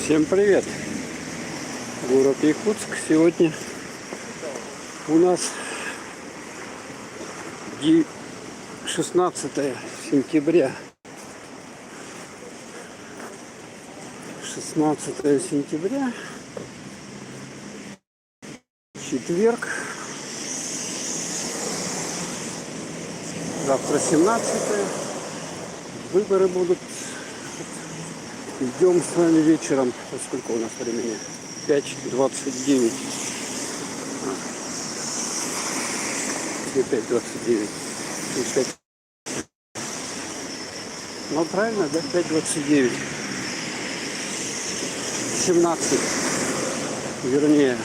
Всем привет! Город Якутск. Сегодня у нас 16 сентября. 16 сентября. Четверг. Завтра 17. Выборы будут. Идем с вами вечером. Сколько у нас времени? 5:29. Где 5:29? 5. Ну правильно, да? 5:29. 17. Вернее.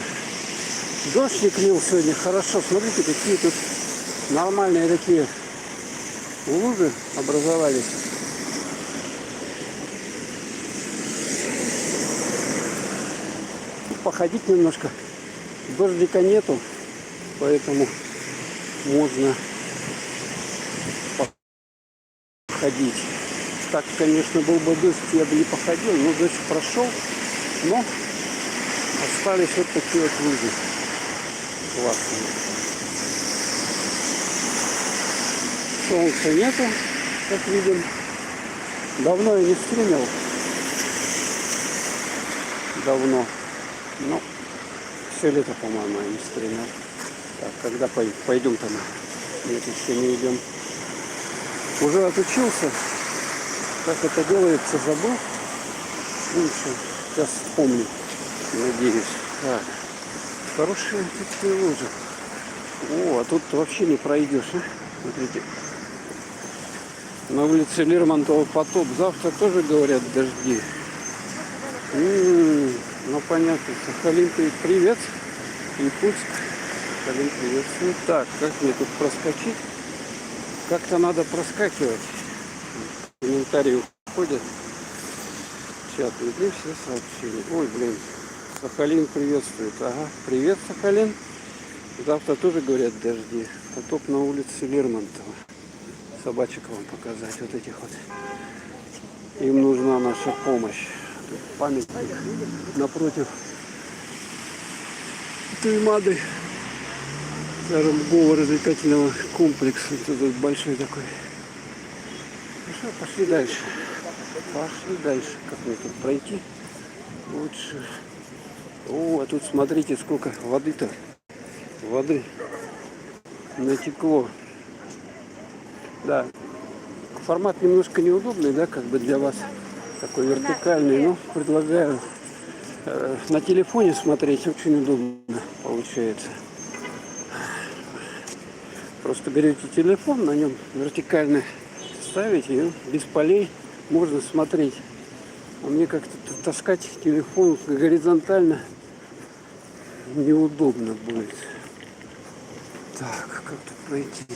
Дождик лил сегодня хорошо. Смотрите, какие тут нормальные такие лужи образовались. Походить немножко. Дождика нету, поэтому можно походить. Так, конечно, был бы дождь, я бы не походил, но дождь прошел, но остались вот такие вот лужи. Классные. Солнца нету, как видим. Давно я не стримил. Давно. Ну, все лето, по-моему, я не стримил. Так, когда пойдем там? Нет, еще не идем. Уже отучился. Как это делается, забыл. Лучше сейчас вспомню. Надеюсь. Так. Хорошие такие лужи. О, а тут вообще не пройдешь, а? Смотрите. На улице Лермонтова потоп. Завтра тоже, говорят, дожди. Ну понятно. Сахалин, привет. Якутск. Сахалин, приветствую. Так, как мне тут проскочить? Как-то надо проскакивать. Комментарии уходят. Чат людей, все сообщения. Ой, блин. Сахалин приветствует. Ага. Привет, Сахалин. Завтра тоже, говорят, дожди. Потоп на улице Лермонтова. Собачек вам показать. Вот этих вот. Им нужна наша помощь. Памятник напротив Туймады, Рыбного развлекательного комплекса. Тут большой такой. Ну что, пошли дальше. Пошли дальше. Как мне тут пройти? Лучше. О, а тут смотрите, сколько воды-то. Воды натекло. Да. Формат немножко неудобный, да, как бы для вас. Такой вертикальный, но предлагаю на телефоне смотреть, очень удобно получается. Просто берете телефон, на нем вертикально ставите, и без полей можно смотреть. А мне как-то таскать телефон горизонтально неудобно будет. Так, как тут пройти?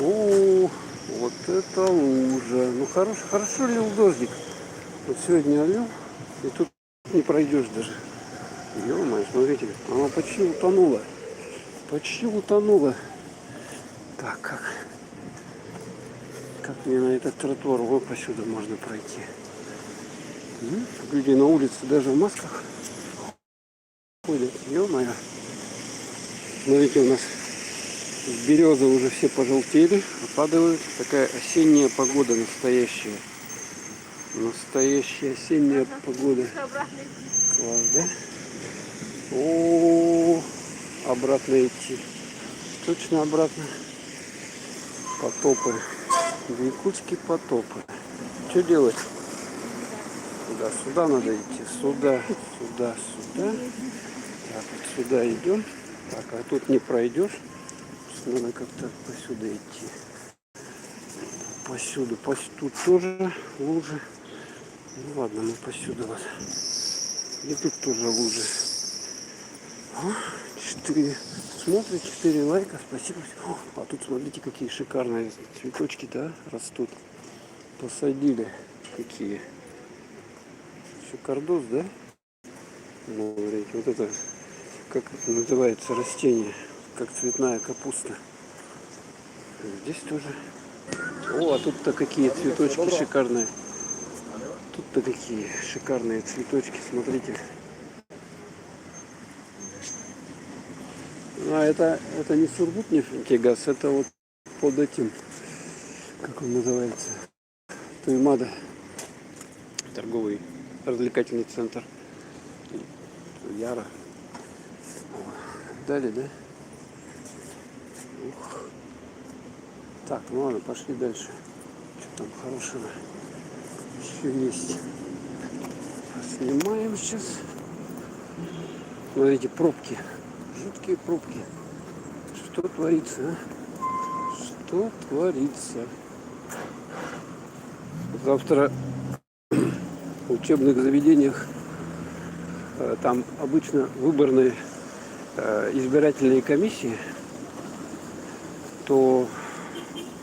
О, вот это лужа. Ну хорошо лил дождик. Вот сегодня лил, и тут не пройдешь даже. Ё-моё, смотрите, она почти утонула. Почти утонула. Так, как мне на этот тротуар вот посюда можно пройти? Люди на улице даже в масках ходят. Ё-моё. Смотрите, у нас березы уже все пожелтели, опадают. Такая осенняя погода настоящая. Настоящая осенняя погода. Класс, да? О, обратно идти. Точно обратно. Потопы. В Якутске потопы. Что делать? Сюда надо идти. Сюда. Так, вот сюда идем. Так, а тут не пройдешь. Надо как-то посюда идти. Посюда. Тут тоже лужи. Ну ладно, мы посюда вот. И тут тоже лужи. 4 смотрят, 4 лайка. Спасибо. А тут смотрите, какие шикарные цветочки, да, растут. Посадили. Какие. Шикардос, да? Смотрите, вот это, как это называется, растение. Как цветная капуста. Здесь тоже. О, а тут-то какие цветочки шикарные. Тут-то какие шикарные цветочки, смотрите. А это не Сургутнефтегаз, это вот под этим, как он называется, Туймада, торговый развлекательный центр. Яра. Далее, да? Ух. Так, ну ладно, пошли дальше. Что там хорошего еще есть? Снимаем сейчас. Смотрите, пробки. Жуткие пробки. Что творится, а? Что творится? Завтра в учебных заведениях там обычно выборные избирательные комиссии, то,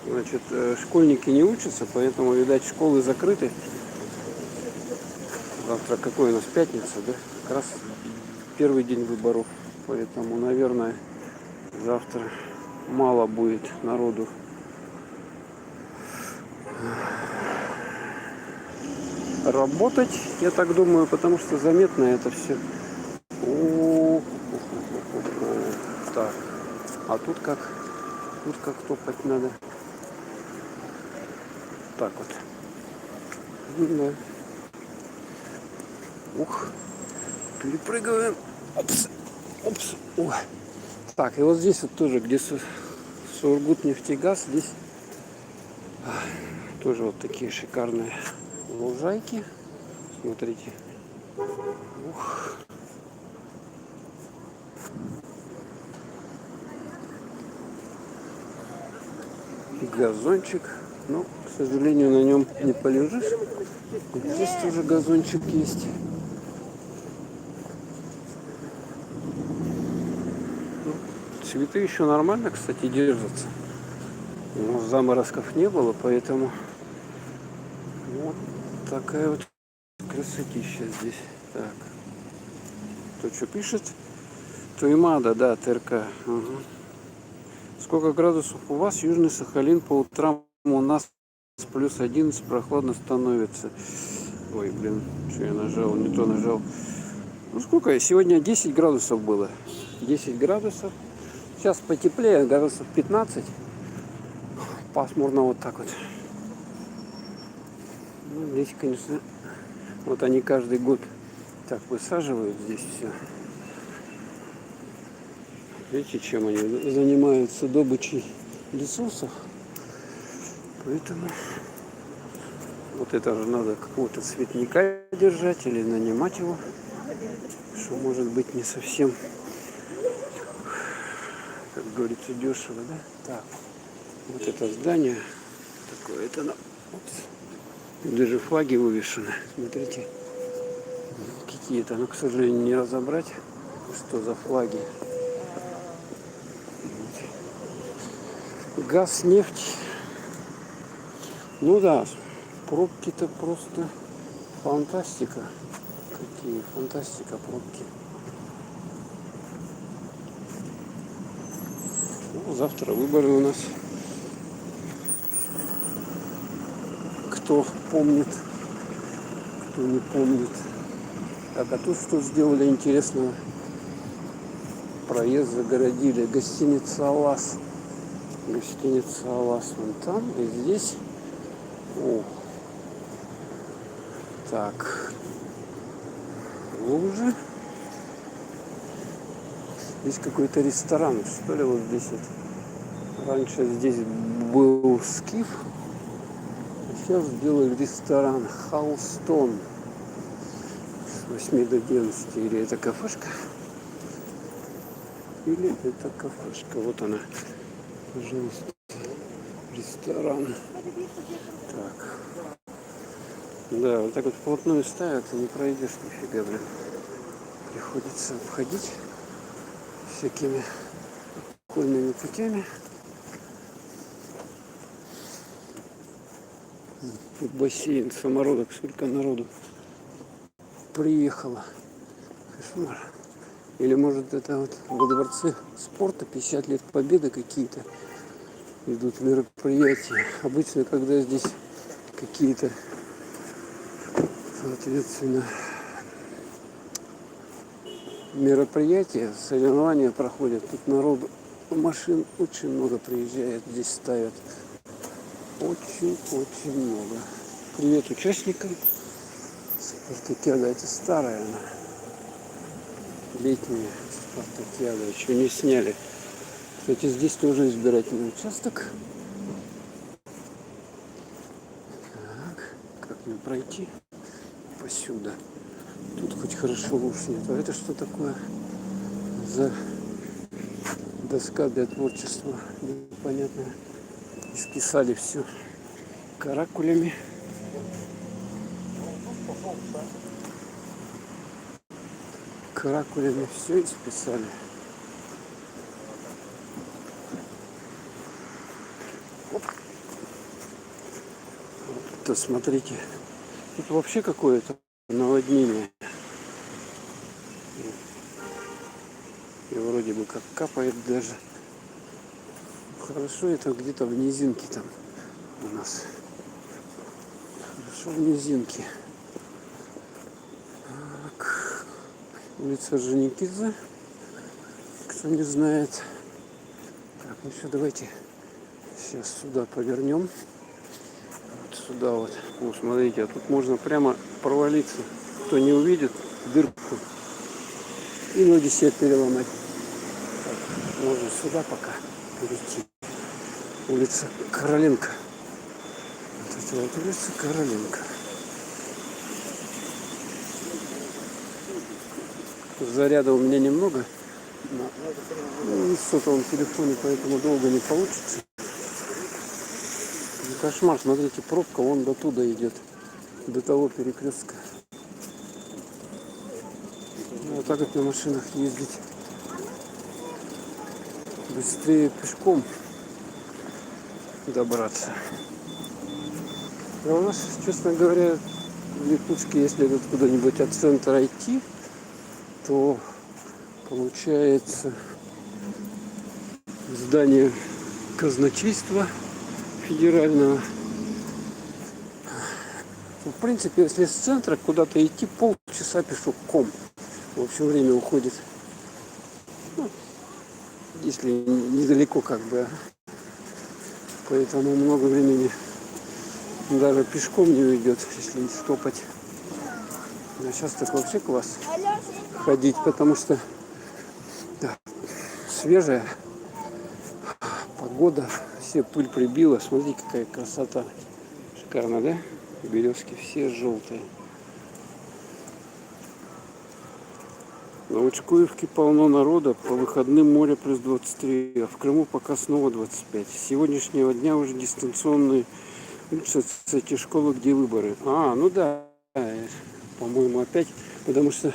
значит, школьники не учатся, поэтому, видать, школы закрыты. Завтра какой у нас, пятница, да? Как раз первый день выборов. Поэтому, наверное, завтра мало будет народу. Работать, я так думаю, потому что заметно это все. Так, а тут как топать надо. Так вот. Да. Ух, перепрыгиваем. Опс, опс. О. Так, и вот здесь вот тоже, где Сургутнефтегаз, здесь тоже вот такие шикарные лужайки. Смотрите. Ух. Газончик. Но, к сожалению, на нем не полежишь. Здесь тоже газончик есть. Цветы еще нормально, кстати, держатся. Но заморозков не было, поэтому вот такая вот красотища здесь. Так. Кто что пишет? Туймада, да, ТРК. Угу. Сколько градусов у вас? Южный Сахалин по утрам у нас плюс 11, прохладно становится. Ой, блин, что я нажал, не то нажал. Ну сколько? Сегодня 10 градусов было. 10 градусов. Сейчас потеплее, градусов 15. Пасмурно вот так вот. Ну, здесь, конечно, вот они каждый год так высаживают здесь все. Видите, чем они занимаются? Добычей ресурсов. Поэтому вот это же надо какого-то цветника держать или нанимать его, что может быть не совсем, как говорится, дешево, да? Так, вот это здание такое, это вот, даже флаги вывешены, смотрите, какие-то, но, к сожалению, не разобрать, что за флаги. Газ, нефть. Ну да, пробки-то просто фантастика. Какие фантастика пробки. Ну, завтра выборы у нас. Кто помнит, кто не помнит. Так, а тут что сделали интересного? Проезд загородили. Гостиница «Алас». Гостиница «Алас» вон там. И здесь. О. Так. Лужи. Здесь какой-то ресторан, что ли, вот здесь вот. Раньше здесь был скиф. Сейчас сделали ресторан Хаустон. С 8 до 11. Или это кафешка? Или это кафешка? Вот она. Пожалуйста. Ресторан. Так. Да, вот так вот вплотную ставят, и не пройдешь нифига, блин. Приходится обходить всякими окольными путями. Тут бассейн, самородок, сколько народу приехало. Кошмар. Или может это вот во дворце спорта 50 лет победы какие-то идут мероприятия. Обычно, когда здесь какие-то Соответственно, мероприятия, соревнования проходят. Тут народу, машин очень много приезжает, здесь ставят. Очень много. Привет участникам. Спартакиада, это старая она. Летняя Спартакиада. Еще не сняли. Кстати, здесь тоже избирательный участок. Так, как мне пройти? Посюда. Тут хоть хорошо луж нет. А это что такое за доска для творчества? Непонятно. Исписали все каракулями. Каракулями все исписали. Оп. Вот, то смотрите. Тут вообще какое-то наводнение. И вроде бы как капает даже. Хорошо, это где-то в низинке там у нас. Хорошо, в низинке. Так. Улица Орджоникидзе. Кто не знает. Так, ну все, давайте сейчас сюда повернем. Вот сюда вот. О, смотрите, а тут можно прямо провалиться. Кто не увидит дырку. И ноги себе переломать. Так, можно сюда пока перейти. Улица Короленко. Вот это вот улица Короленко. Заряда у меня немного. На сотовом телефоне, поэтому долго не получится. Ну, кошмар, смотрите, пробка вон до туда идет. До того перекрестка. Вот так вот на машинах ездить. Быстрее пешком добраться. А у нас, честно говоря, в Якутске, если тут куда-нибудь от центра идти, то получается здание казначейства федерального. В принципе, если с центра куда-то идти, полчаса пешком. В общем, время уходит. Ну, если недалеко как бы. Поэтому много времени даже пешком не уйдет, если не стопать. А сейчас так вообще класс ходить, потому что да, свежая погода, все пыль прибила. Смотри, какая красота. Шикарно, да? Березки все желтые. На Учкуевке полно народа, по выходным море плюс 23, а в Крыму пока снова 25. С сегодняшнего дня уже дистанционные учатся эти школы, где выборы. А, ну да, по-моему, опять, потому что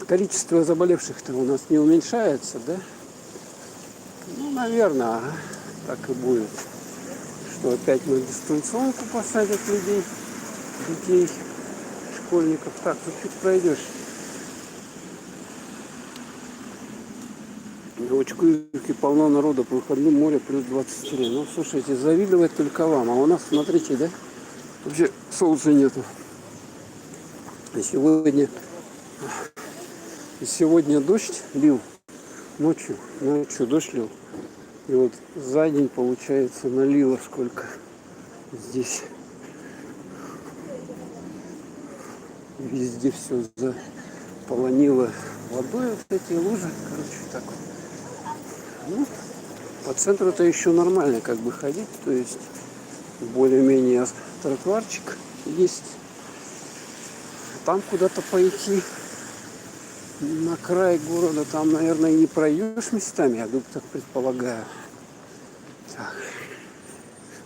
количество заболевших-то у нас не уменьшается, да? Ну, наверное, так и будет. Что опять на дистанционку посадят людей, детей, школьников. Так, тут чуть пройдешь. На Учкуевке полно народа, по выходным море плюс 23. Ну, слушайте, завидовать только вам. А у нас, смотрите, да, вообще солнца нету. И сегодня дождь лил ночью дождь лил. И вот за день, получается, налило сколько здесь. Везде все заполонило водой, вот эти лужи. Короче, так вот. Ну, по центру это еще нормально как бы ходить. То есть более-менее тротуарчик есть. Там куда-то пойти на край города, там, наверное, и не пройдешь местами, я так предполагаю. Так.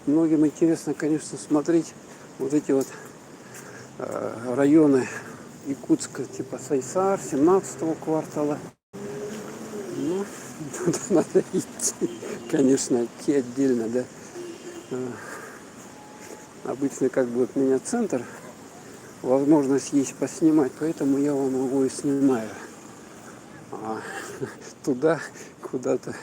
Многим интересно, конечно, смотреть вот эти вот районы Якутска, типа Сайсар, 17-го квартала. Ну, туда надо идти, конечно, идти отдельно, да. Обычно как бы от меня центр, возможность есть поснимать, поэтому я вам его и снимаю. А туда, куда-то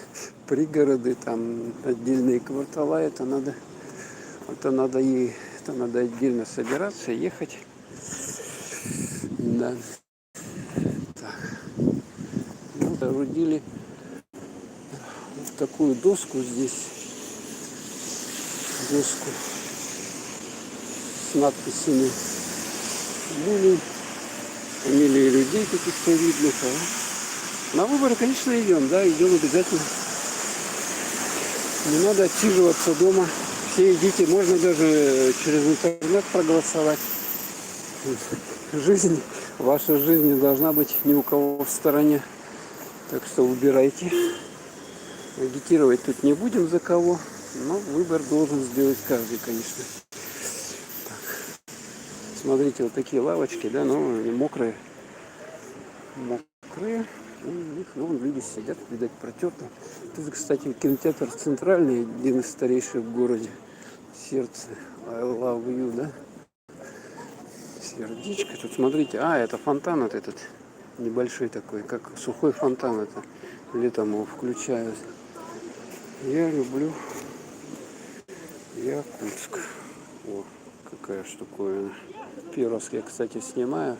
пригороды, там отдельные квартала, это надо и как-то надо отдельно собираться, ехать. Да. Так. Ну, соорудили вот такую доску здесь. Доску с надписями. Фамилии людей каких-то видных. На выборы, конечно, идем, да, идем обязательно. Не надо отсиживаться дома. Все идите, можно даже через интернет проголосовать. Жизнь, ваша жизнь не должна быть ни у кого в стороне. Так что выбирайте. Агитировать тут не будем за кого, но выбор должен сделать каждый, конечно. Так. Смотрите, вот такие лавочки, да, но они мокрые. Мокрые. У них, люди сидят, видать, протерты. Это, кстати, кинотеатр центральный, один из старейших в городе. Сердце. I love you, да? Сердечко. Тут смотрите, это фонтан вот этот. Небольшой такой, как сухой фонтан это. Летом его включают. Я люблю Якутск. О, какая штуковина. Первый раз я, кстати, снимаю.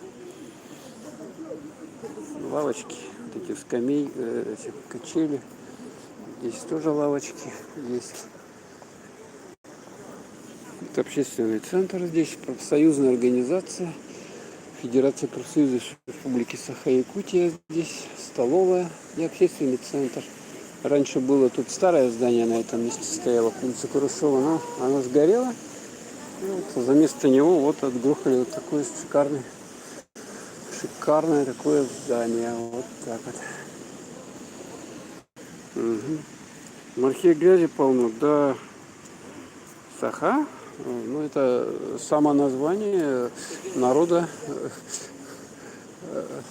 Лавочки, вот эти скамей, эти качели. Здесь тоже лавочки есть. Это общественный центр здесь, профсоюзная организация. Федерация профсоюзов Республики Саха-Якутия здесь, столовая и общественный центр. Раньше было тут старое здание, на этом месте стояло, улица Курушова, но оно сгорело. И вот за место него вот отгрохали вот такое шикарное такое здание. Вот так вот. Угу. В морхе грязи полно, да. Саха, это само название народа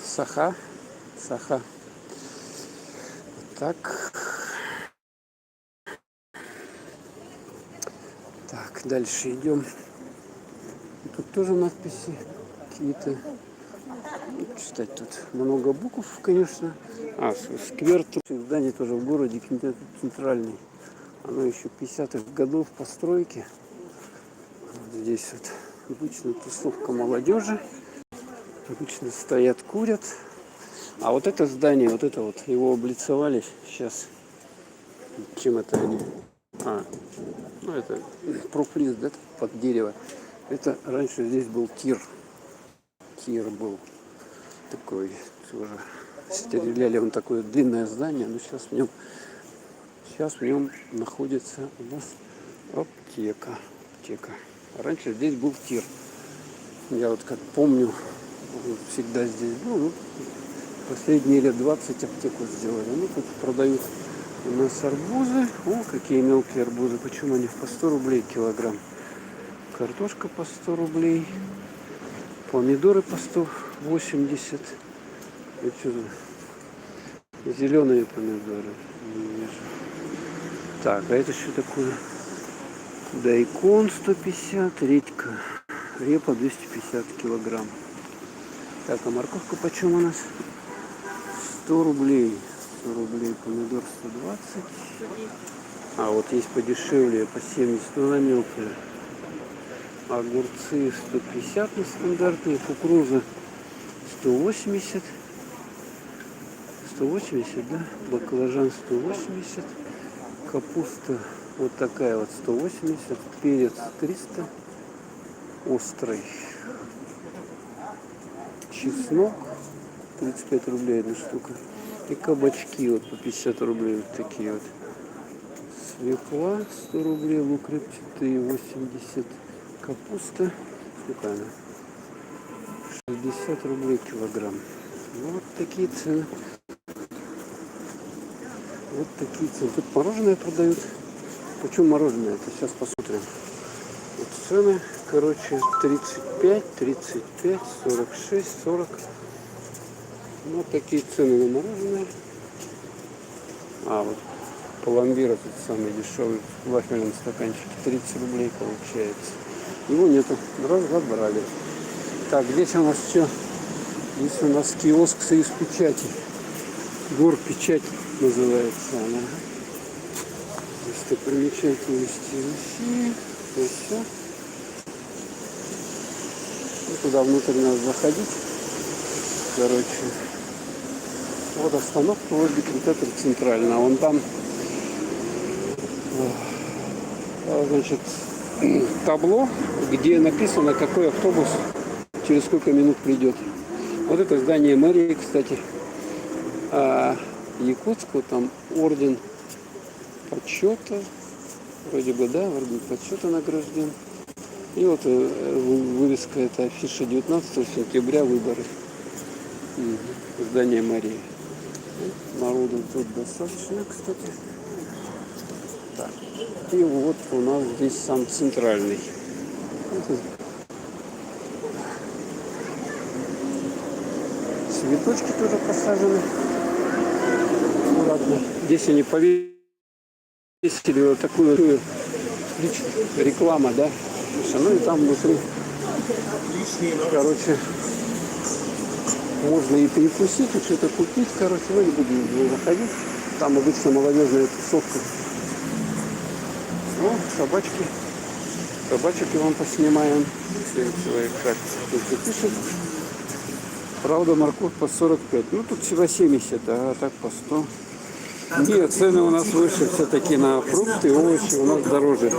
Саха. Саха. Так. Так, дальше идем. Тут тоже надписи какие-то. Читать тут много букв, конечно. Сквер, здание тоже в городе, кинотеатр центральный. Оно еще 50-х годов постройки. Вот здесь вот обычно тусовка молодежи. Обычно стоят, курят. А вот это здание, его облицевали сейчас. Чем это они? Это профлист, да, под дерево. Это раньше здесь был тир. Тир был такой тоже. Стреляли, он такое длинное здание, но сейчас в нем находится у нас аптека. Раньше здесь был тир. Я вот как помню, всегда здесь был. Последние лет 20 аптеку сделали. Тут продают у нас арбузы. О, какие мелкие арбузы. Почему они по 100 рублей килограмм? Картошка по 100 рублей. Помидоры по 180. Это что за зеленые помидоры? Так, а это что такое? Дайкон 150, редька, репа 250 килограмм. Так, а морковка почем у нас? 100 рублей. 100 рублей, помидор 120. А вот есть подешевле, по 70, она мелкая. Огурцы 150 на стандартные, кукуруза 180. 180, да? Баклажан 180. Капуста вот такая вот 180. Перец 300. Острый. Чеснок 35 рублей одна штука. И кабачки вот по 50 рублей вот такие вот. Свекла 100 рублей, лук репчатый 80. Капуста, сколько она? 60 рублей килограмм. Вот такие цены. Вот такие цены. Тут мороженое продают. Почему мороженое? Это сейчас посмотрим. Вот цены, 35, 35, 46, 40. Вот такие цены на мороженое. Вот пломбир этот самый дешевый в вафельном стаканчике 30 рублей получается. Его нету. Раз забрали. Так, здесь у нас что? Здесь у нас киоск Союз Печати. Горпечать называется она. Достопримечательности России. Это все. туда внутрь надо заходить. Короче, вот остановка возле кинотеатра Центрального. Вон там, значит, табло, где написано, какой автобус через сколько минут придет. Вот это здание мэрии, кстати. А Якутску там орден почета. Вроде бы, да, орден почета награжден. И вот вывеска, это афиша 19 сентября, выборы. Здание мэрии. Народу тут достаточно, кстати. Так. И вот у нас здесь сам центральный. Цветочки тоже посажены. Аккуратно. Здесь они повесили вот такую реклама, да? Ну и там внутри, короче, можно и перекусить, и что-то купить, короче, мы не будем заходить. Там обычно молодежная тусовка. Ну, собачки. Собачек и вам поснимаем. Человек как тут пишет. Правда, морковь по 45. Ну, тут всего 70, а так по 100. Нет, цены у нас выше все-таки на фрукты, овощи у нас дороже.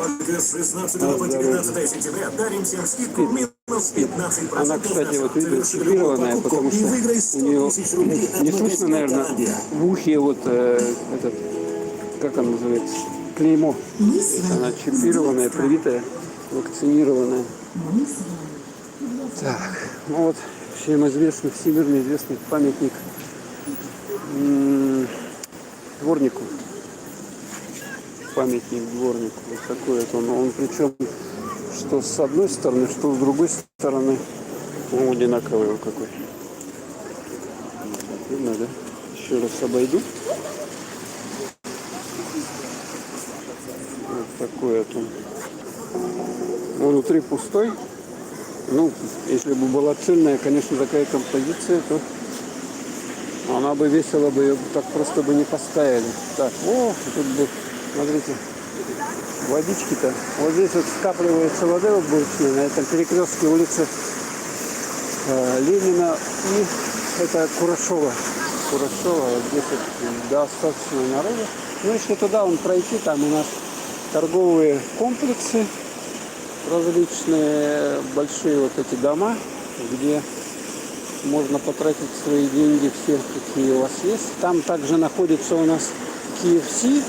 Она, кстати, вот видите, чипированная, потому что у нее не слышно, наверное, в ухе вот этот, как она называется, клеймо. Она чипированная, привитая, вакцинированная. Так, ну вот всем известный, всемирно известный памятник дворнику. Памятник дворнику. Вот такой вот он причем, что с одной стороны, что с другой стороны. Он одинаковый вот какой. Видно, да? Еще раз обойду. Вот такой вот он. Он внутри пустой. Ну, если бы была цельная, конечно, такая композиция, то она бы весила бы, ее так просто бы не поставили. Так, тут бы, смотрите, водички-то. Вот здесь вот скапливается вода обычно, на этом перекрестке улицы Ленина и это Курашова. Курашова, вот здесь вот достаточно народу. Ну, если туда пройти, там у нас торговые комплексы, различные большие вот эти дома, где можно потратить свои деньги все, какие у вас есть. Там также находится у нас KFC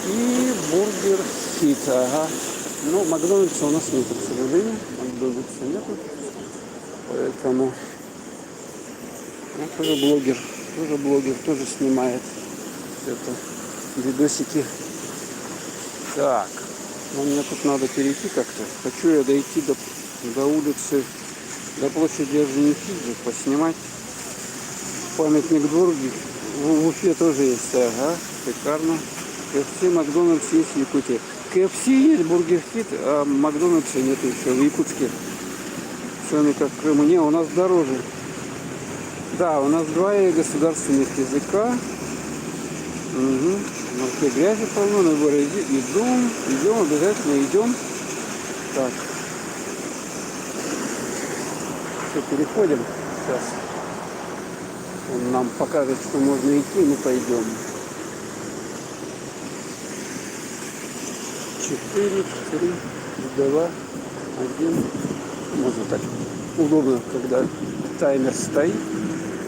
и Бургер Хит. Ага. Ну, Макдональдса у нас нет, к сожалению. Макдональдса нету. Поэтому тоже блогер тоже снимает это видосики. Так, ну, мне тут надо перейти как-то. Хочу я дойти до улицы, до площади Орджоникидзе, поснимать. Памятник дворги в Уфе тоже есть. Ага, шикарно. КФС, Макдональдс есть в Якутии. КФС есть, Бургер Хит, а Макдональдса нет еще в Якутске. Цены как в Крыму. Не, у нас дороже. Да, у нас два государственных языка. Угу. На грязи полно, на горы идем, обязательно идем. Так. Все, переходим. Сейчас он нам покажет, что можно идти, мы пойдем. 4, 3, 2, 1. Можно так удобно, когда таймер стоит.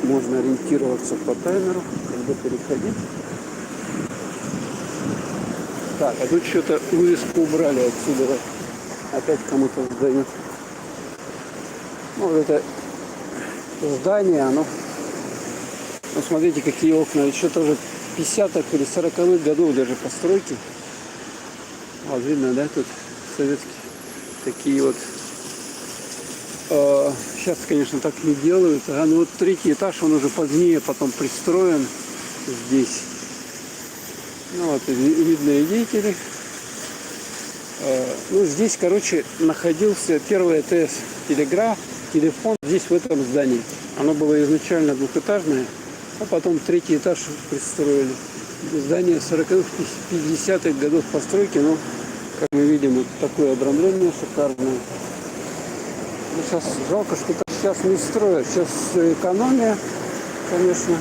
Можно ориентироваться по таймеру, когда переходить. Так, а тут что-то вывеску убрали отсюда. Опять кому-то сдают. Ну, вот это здание, оно... Ну, смотрите, какие окна. Еще тоже 50-х или 40-х годов даже постройки. Вот видно, да, тут советские такие вот. Сейчас, конечно, так не делают. Ну вот третий этаж, он уже позднее потом пристроен здесь. Ну вот, видные деятели. Ну, здесь, короче, находился первый АТС телеграф, телефон здесь, в этом здании. Оно было изначально двухэтажное, а потом третий этаж пристроили. Здание 40-х, 50-х годов постройки, ну, как мы видим, вот такое обрамление шикарное. Ну, сейчас жалко, что так сейчас не строят. Сейчас экономия, конечно.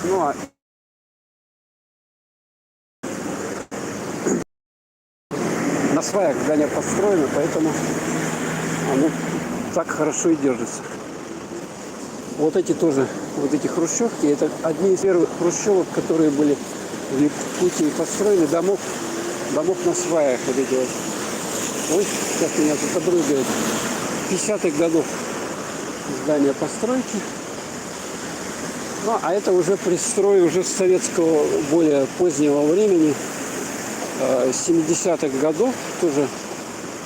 Ну, а на сваях здание построено, поэтому оно так хорошо и держится. Вот эти тоже, вот эти хрущевки, это одни из первых хрущевок, которые были в Якутии построены, домов на сваях вот эти вот. Ой, как меня тут обрыгает. 50-х годов здания постройки. Ну, а это уже пристрой уже с советского более позднего времени, 70-х годов. Тоже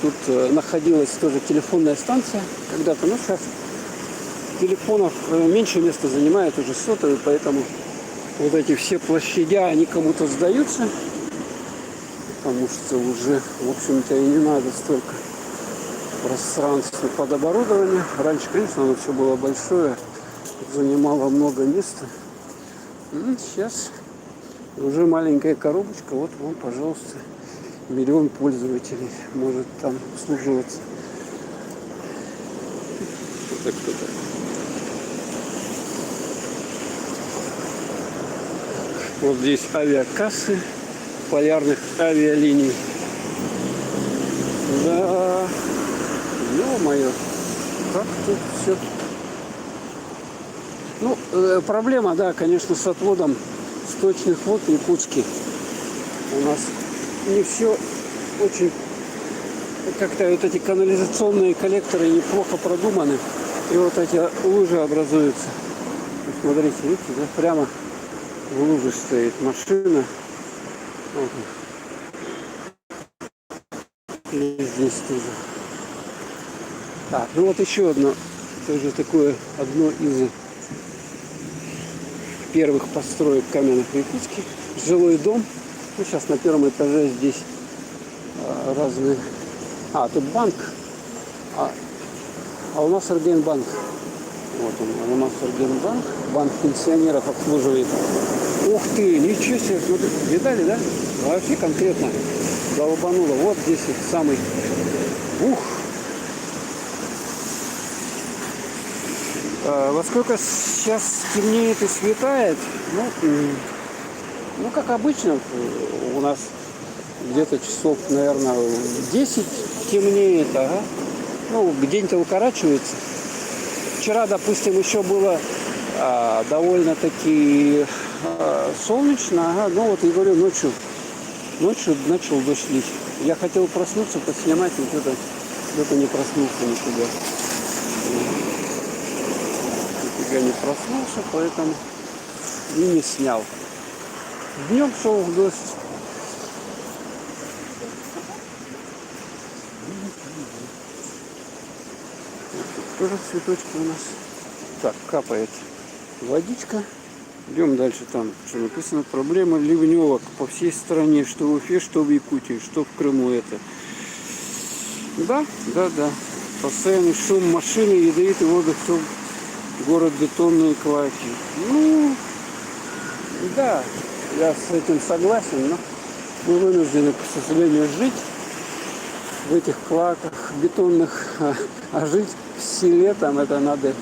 тут находилась тоже телефонная станция когда-то. Ну, сейчас телефонов меньше места занимает уже сотовый, поэтому вот эти все площади, они кому-то сдаются, потому что уже, в общем-то, и не надо столько пространства под оборудование. Раньше, конечно, оно все было большое, занимало много места. Сейчас уже маленькая коробочка, вот вам, пожалуйста, 1 миллион пользователей может там обслуживаться. Кто-то. Вот здесь авиакассы полярных авиалиний. Да, ё-моё, как тут все. Ну, проблема, да, конечно, с отводом сточных вод в Якутске. У нас не все очень, как-то вот эти канализационные коллекторы неплохо продуманы. И вот эти лужи образуются. Смотрите, видите, да, прямо в луже стоит машина. Вот. И здесь тоже. Так, ну вот еще одно, тоже такое, одно из первых построек каменных в Якутске. Жилой дом. Ну, сейчас на первом этаже здесь разные. Тут банк. А у нас Аргенбанк. Вот он, у нас Аргенбанк. Банк пенсионеров обслуживает. Ух ты, ничего себе, смотри, видали, да? Вообще конкретно долбануло. Вот здесь вот самый. Ух! Во сколько сейчас темнеет и светает? Ну, как обычно, у нас где-то часов, наверное, в 10 темнеет, ага. Ну, день-то укорачивается. Вчера, допустим, еще было довольно-таки солнечно, ага. Ну, вот я говорю, ночью начал дождь лить. Я хотел проснуться, поснимать, но что-то не проснулся никуда. Я не проснулся, поэтому и не снял. Днем шел дождь. Тоже цветочки у нас. Так, капает водичка. Идем дальше, там что написано. Проблема ливневок по всей стране, что в Уфе, что в Якутии, что в Крыму это. Да. Постоянный шум машины, ядовитый воздух, город бетонные кваки. Ну, да, я с этим согласен, но мы вынуждены, к сожалению, жить в этих клаках бетонных, а жить в селе, там это надо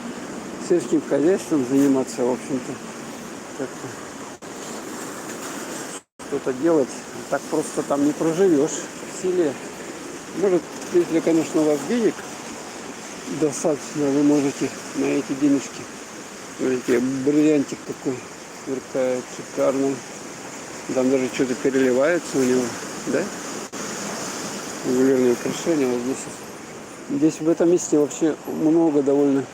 сельским хозяйством заниматься, в общем-то, как-то что-то делать. Так просто там не проживешь в селе. Может, если, конечно, у вас денег достаточно, вы можете на эти денежки. Смотрите, бриллиантик такой сверкает, шикарный. Там даже что-то переливается у него, да? Ювелирные украшения. Вот здесь в этом месте вообще много довольно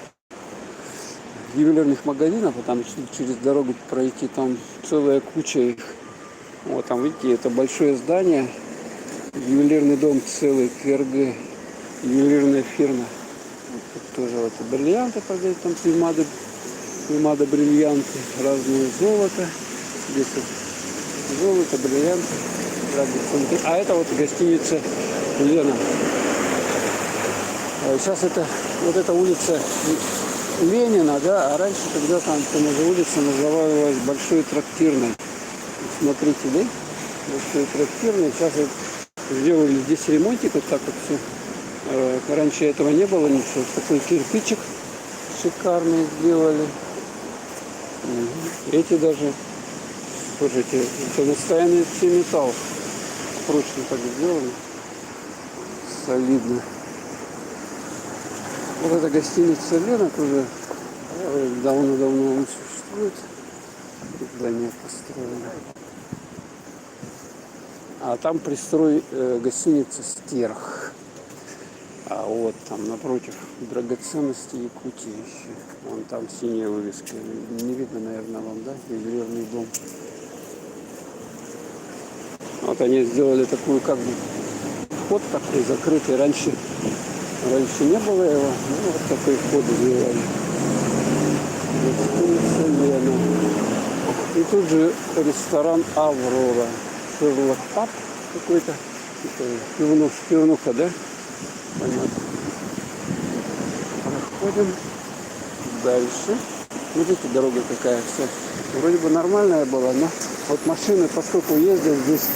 ювелирных магазинов, а там через дорогу пройти, там целая куча их. Вот там, видите, это большое здание, ювелирный дом целый, КРГ, ювелирная фирма. Вот тут тоже вот бриллианты продают, там примада бриллианты, разные золото. Здесь вот золото, бриллианты. А это вот гостиница Лена. Сейчас это вот эта улица Ленина, да, а раньше когда там эта улица называлась Большой Трактирной. Смотрите, да? Большой Трактирной. Сейчас вот сделали здесь ремонтик, вот так вот все Раньше этого не было ничего. Такой кирпичик шикарный сделали. Эти даже, слушайте, это настоящий металл. Прочно так сделано. Солидно. Вот эта гостиница Лена тоже давно-давно он существует. Здание построено. А там пристрой гостиницы Стерх. А вот там напротив драгоценности Якутии еще. Вон там синяя вывеска. Не видно, наверное, вам, да? Ювелирный дом. Вот они сделали такую как бы вход такой закрытый. Раньше не было его. Ну, вот такой вход сделали. Гостиница Лена. И тут же ресторан Аврора. Шерлок Паб какой-то. Пивнуха, да? Понятно. Проходим дальше. Видите, дорога какая вся. Вроде бы нормальная была, но вот машины, поскольку ездят здесь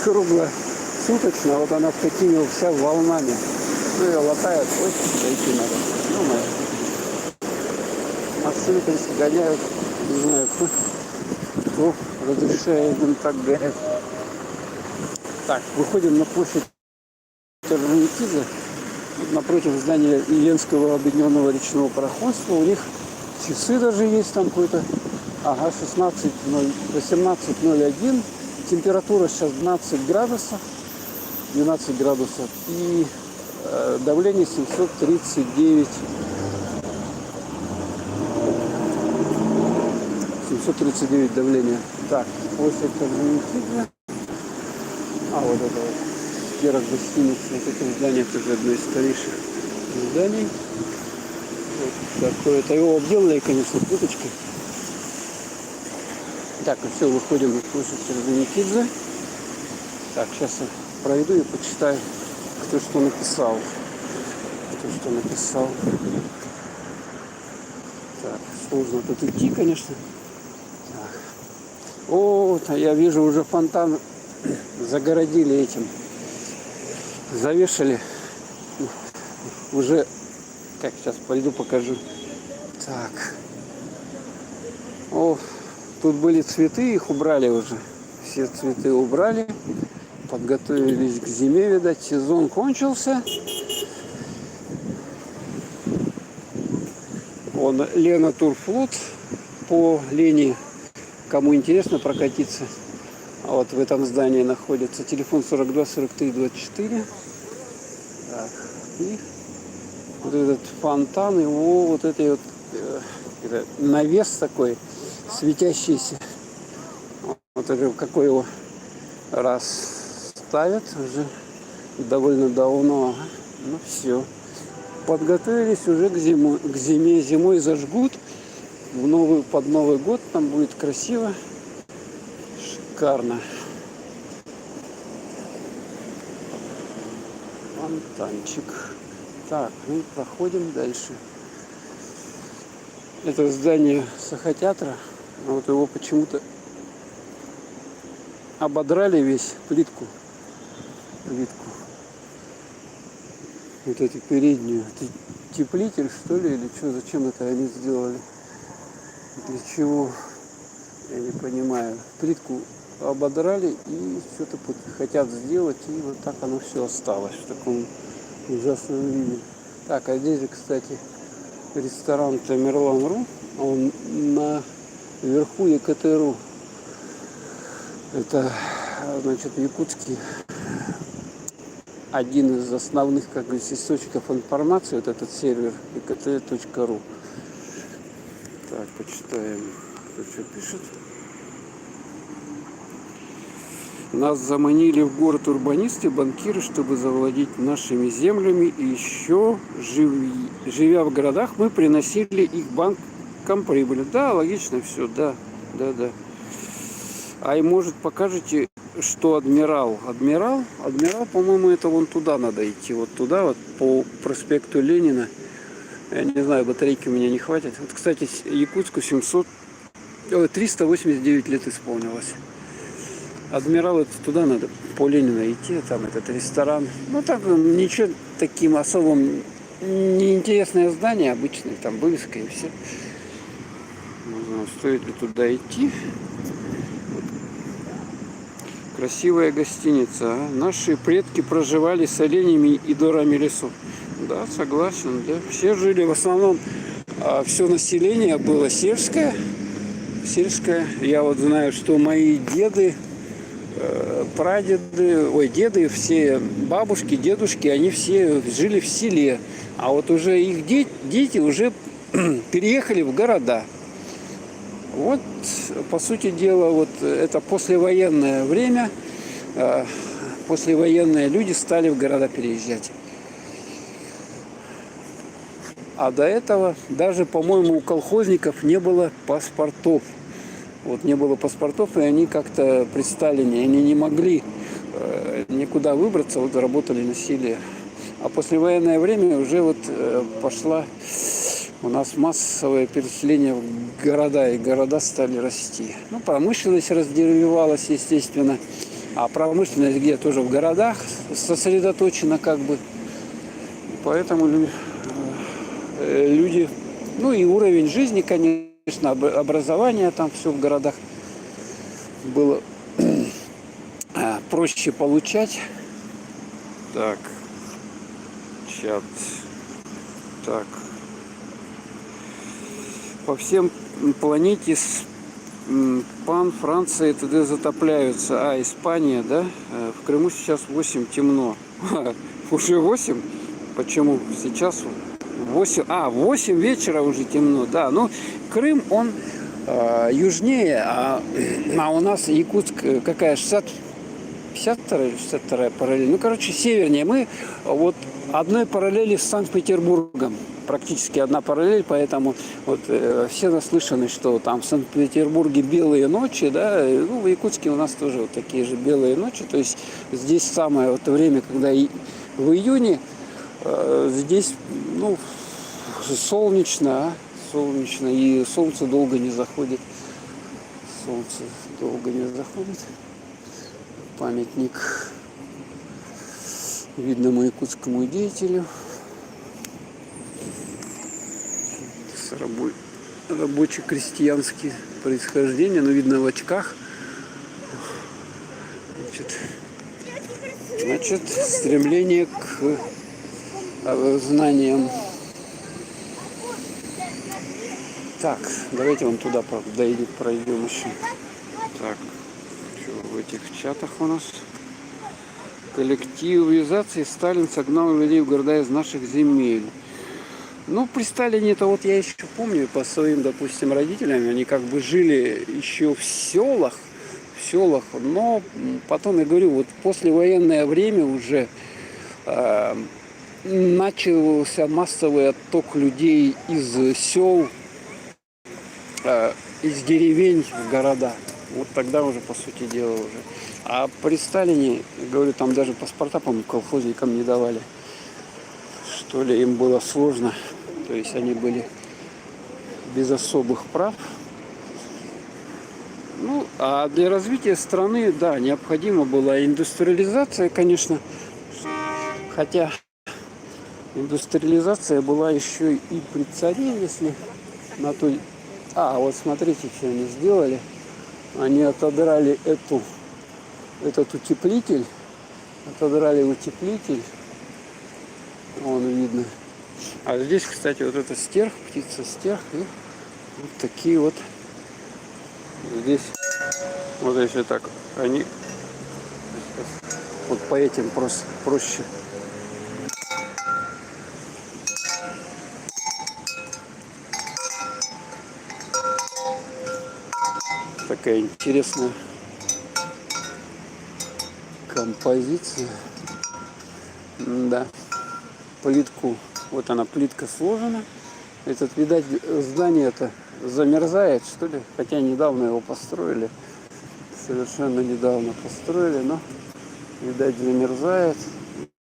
круглосуточно, вот она такими вот вся волнами. Ну, ее латают, ой, дойти надо. Ну, машины, конечно, гоняют, не знаю, кто разрешает им так гонять. Так, выходим на площадь Орджоникидзе, напротив здания Ленского объединенного речного пароходства. У них часы даже есть там какой-то. Ага, 18:01. Температура сейчас 12 градусов. И давление 739. 739 давление. Так, площадь Орджоникидзе. А вот это вот Стерх гостиница. Вот это здание тоже одно из старейших зданий. Вот такое-то. Его обделали, конечно, плиточкой. Так, и все, выходим на площадь Орджоникидзе. Так, сейчас я пройду и почитаю, кто что написал. Так, сложно тут идти, конечно. Так. О, я вижу, уже фонтан загородили этим. Завешали. Уже, как сейчас пойду покажу. Так. О, тут были цветы, их убрали уже. Все цветы убрали. Подготовились к зиме, видать, сезон кончился. Вон Лена Турфлот по линии. Кому интересно прокатиться. А вот в этом здании находится телефон 42 43 24. Так. И вот этот фонтан, его вот этой вот навес такой светящийся. Вот это какой его раз ставят уже довольно давно. Ну все. Подготовились уже к зиме. Зимой зажгут. Под Новый год там будет красиво. Шикарно. Фонтанчик. Так, ну проходим дальше. Это здание Сахатеатра. Вот его почему-то ободрали весь плитку. Вот эту переднюю. Это теплитель, что ли, или что? Зачем это они сделали? Для чего? Я не понимаю. Плитку ободрали и что-то хотят сделать, и вот так оно все осталось в таком ужасном виде. Так, а здесь же, кстати, ресторан Тамерлан.ру, он наверху ЕКТ.ру. Это, значит, якутский один из основных, как говорится, источников информации, вот этот сервер ekt.ru. Так, почитаем, кто что пишет. Нас заманили в город урбанисты, банкиры, чтобы завладеть нашими землями. И еще, живя в городах, мы приносили их банкам прибыль. Да, логично все, да. А и может покажете, что адмирал, по-моему, это вон туда надо идти. Вот туда, вот по проспекту Ленина. Я не знаю, батарейки у меня не хватит. Вот, кстати, Якутску 389 лет исполнилось. Адмирал, это туда надо, по Ленина идти, там этот ресторан. Ну, там ничего таким особым, неинтересное здание обычное, там вывеска и все. Не знаю, стоит ли туда идти. Красивая гостиница. А? Наши предки проживали с оленями и дорами лесов. Да, согласен. Да. Все жили, в основном, все население было сельское. Я вот знаю, что мои деды, прадеды, деды, все бабушки, дедушки, они все жили в селе. А вот уже их дети уже переехали в города. Вот, по сути дела, вот это послевоенное время, послевоенные люди стали в города переезжать. А до этого даже, по-моему, у колхозников не было паспортов. Вот не было паспортов, и они как-то при Сталине, они не могли никуда выбраться, вот работали на селе. А послевоенное время уже вот пошла у нас массовое переселение в города, и города стали расти. Ну, промышленность развивалась, естественно, а промышленность где тоже в городах сосредоточена как бы. Поэтому люди, ну и уровень жизни, конечно, образование там все в городах было проще получать. Так, чат. Так. По всем планете Франция и т.д. затопляются. А, Испания, да? В Крыму сейчас 8 темно. Уже 8? Почему? Сейчас 8. 8 вечера уже темно. Да, ну Крым, он южнее, а у нас Якутск какая? 52 или 62 параллель. Ну, короче, севернее. Мы вот одной параллели с Санкт-Петербургом. Практически одна параллель, поэтому вот все наслышаны, что там в Санкт-Петербурге белые ночи, да, ну, в Якутске у нас тоже вот такие же белые ночи. То есть здесь самое вот время, когда в июне здесь, ну, солнечно, и солнце долго не заходит. Памятник видному якутскому деятелю с рабоче-крестьянские происхождения, но видно в очках. Значит, стремление к знаниям. Так, давайте вон туда пройдем еще. Так, что в этих чатах у нас? Коллективизации Сталин согнал людей в города из наших земель. Ну, при Сталине, это вот я еще помню по своим, допустим, родителям, они как бы жили еще в селах, но потом, я говорю, вот послевоенное время уже начался массовый отток людей из сел, из деревень в города. Вот тогда уже, по сути дела, уже. А при Сталине, говорю, там даже паспорта, по-моему, колхозникам не давали. Что ли, им было сложно. То есть они были без особых прав. Ну, а для развития страны, да, необходима была индустриализация, конечно. Хотя индустриализация была еще и при царе, если на то... вот смотрите, что они сделали. Они отодрали этот утеплитель. Вон видно. А здесь, кстати, вот это стерх, птица стерх. И вот такие вот. Здесь, вот если так, они вот по этим проще. Такая интересная композиция. Да. Плитку. Вот она, плитка сложена. Этот, видать, здание это замерзает, что ли. Хотя недавно его построили. Совершенно недавно построили, но, видать, замерзает.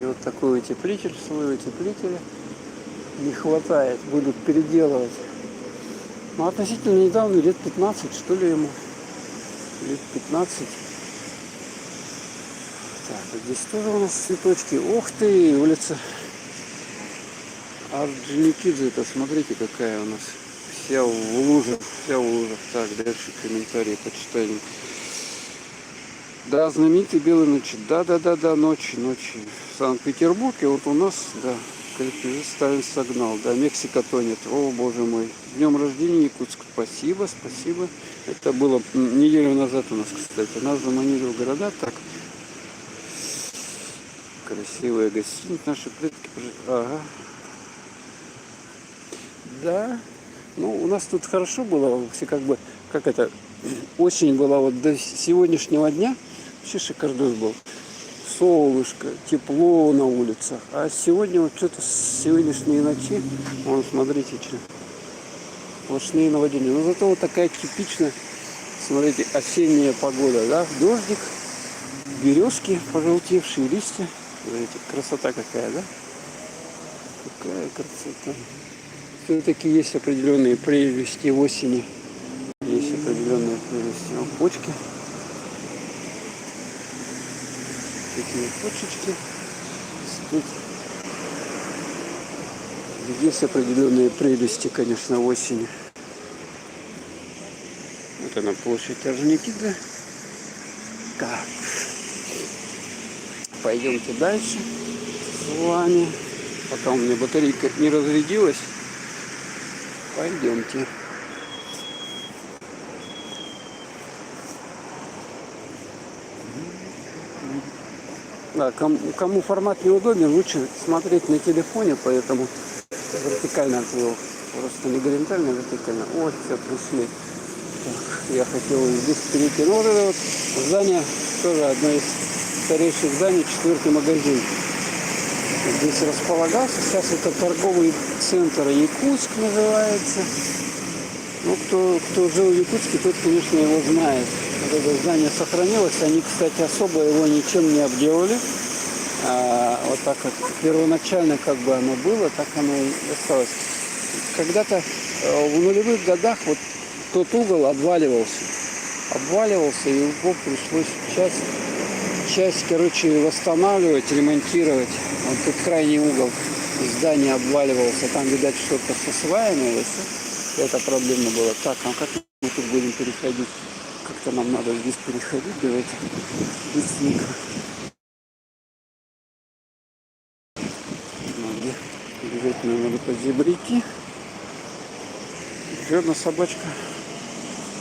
И вот такой утеплитель, слой утеплителя не хватает. Будут переделывать. Но относительно недавно, лет 15, что ли, ему. Лет 15. Так, вот здесь тоже у нас цветочки. Ух ты, улица Орджоникидзе. Это смотрите, какая у нас. Вся в лужах, вся в лужах. Так, дальше комментарии почитаем. Да, знаменитые белые ночи. Да, ночи. Санкт-Петербург, и вот у нас, да, коллективист ставим сигнал. Да, Мексика тонет. О, боже мой. С днем рождения, Якутск. Спасибо. Это было неделю назад у нас, кстати. Нас заманили в города. Так, красивая гостиница. Наши предки. Ага. Да. Ну, у нас тут хорошо было. Все как бы, как это, осень была вот до сегодняшнего дня. Вообще шикардос был. Солнышко, тепло на улицах. А сегодня вот что-то с сегодняшней ночи, вон, смотрите, что сплошные наводнения. Но зато вот такая типичная, смотрите, осенняя погода, да, дождик, березки, пожелтевшие листья. Смотрите, красота какая, да? Какая красота. Все-таки есть определенные прелести осени. Есть определенные прелести. Вот почки. Такие почечки. Тут есть определенные прелести, конечно, осени. Вот она, площадь Орджоникидзе. Так. Пойдемте дальше с вами. Пока у меня батарейка не разрядилась. Пойдемте. Да, кому формат неудобен, лучше смотреть на телефоне, поэтому вертикально отвел. Просто не горизонтально, а вертикально. Ой, все, пришли. Так, я хотел здесь перейти. Ну, вот это вот здание тоже одно из старейших зданий, 4-й магазин. Здесь располагался. Сейчас это торговый центр Якутск называется. Ну, кто жил в Якутске, тот, конечно, его знает. Вот это здание сохранилось. Они, кстати, особо его ничем не обделали. Вот так вот первоначально как бы оно было, так оно и осталось. Когда-то в нулевых годах вот тот угол обваливался, и его пришлось часть, короче, восстанавливать, ремонтировать. Вот тут крайний угол здания обваливался, там, видать, что-то со сваями, это проблема была. Так, а как мы тут будем переходить? Как-то нам надо здесь переходить, давайте быстренько. Обязательно надо по зебрики. Еще одна собачка.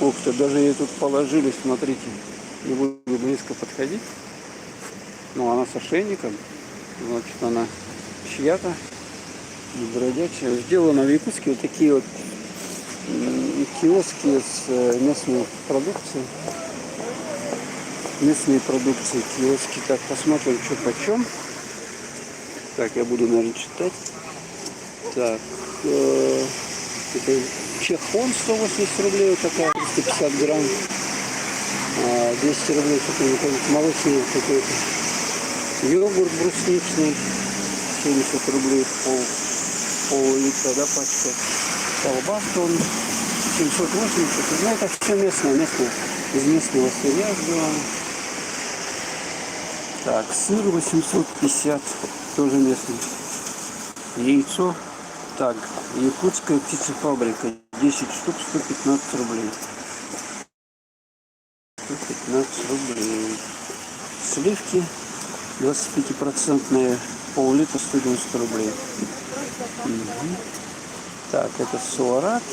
Ух ты, даже ей тут положили, смотрите. Не буду близко подходить. Ну, она с ошейником. Значит, она чья-то, не бродячая. Сделано в Якутске вот такие вот киоски с местной продукцией. Местные продукции, киоски. Так, посмотрим, что почем. Так, я буду, наверное, читать. Так, это чехон 180 рублей, вот такая, 350 грамм. 200 рублей какой-то молочный какой-то. Йогурт брусничный, 70 рублей, пол-литра, да, пачка. Колбаска он 780. Ну, это все местное, из местного сырья сделано. Так, сыр 850, тоже местный. Яйцо. Так, якутская птицефабрика, 10 штук, 115 рублей. 115 рублей. Сливки 25%, пол-литра, 190 рублей. Угу. Так, это Суарат,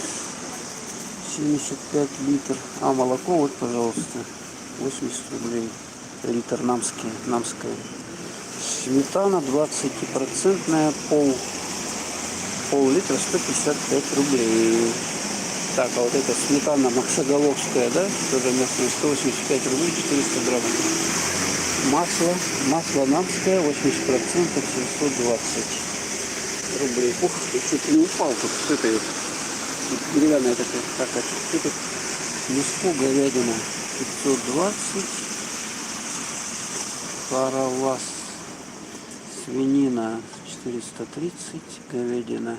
75 литров. А молоко, вот, пожалуйста, 80 рублей. Литр намское. Сметана 20%, пол-литра, 155 рублей. Так, а вот это сметана Максоголовская, да, тоже местная, 185 рублей, 400 грамм. Масло намское, 80%, 720 рублей. Ух, я чуть не упал тут с этой деревянная такая. Так, а что тут? Мясо, говядина 520. Пароваз. Свинина 430, говядина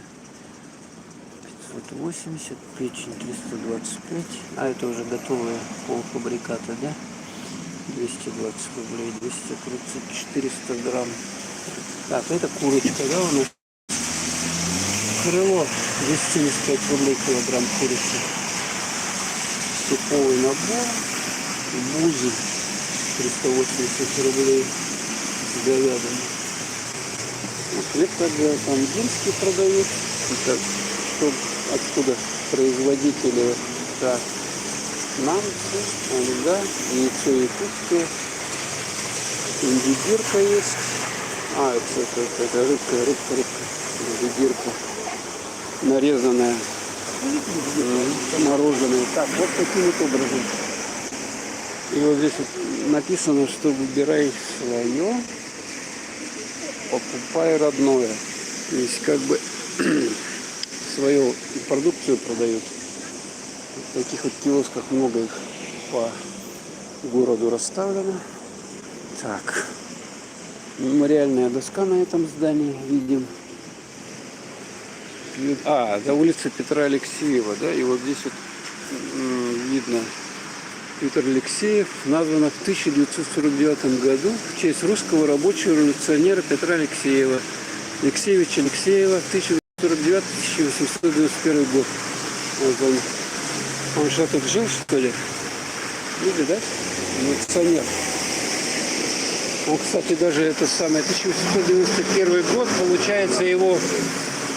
580, печень 325. А это уже готовые полуфабрикаты, да? 220 рублей, 230, 400 грамм. Так, это курочка, да, у нас? Крыло 275 рублей килограмм курицы. Суповый набор. Бузы 380 рублей с говядиной. Хлеб также там гинский продают. Так, что, откуда производители? Так, намцы, ольга, яйцо якутское, индигирка есть. А, это рыбка, индигирка. Нарезанная, мороженое. Так, вот таким вот образом. И вот здесь вот написано, что выбирай свое, покупай родное. То есть как бы свою продукцию продают. В таких вот киосках много их по городу расставлено. Так, мемориальная доска на этом здании видим. А, до улицы Петра Алексеева, да, и вот здесь вот видно Петр Алексеев, названа в 1949 году в честь русского рабочего революционера Петра Алексеева, Алексеевича Алексеева, 1949-1891 год. Вот он что, тут жил, что ли? Видите, да? Революционер. Он, кстати, даже это самое 1891 год, получается, его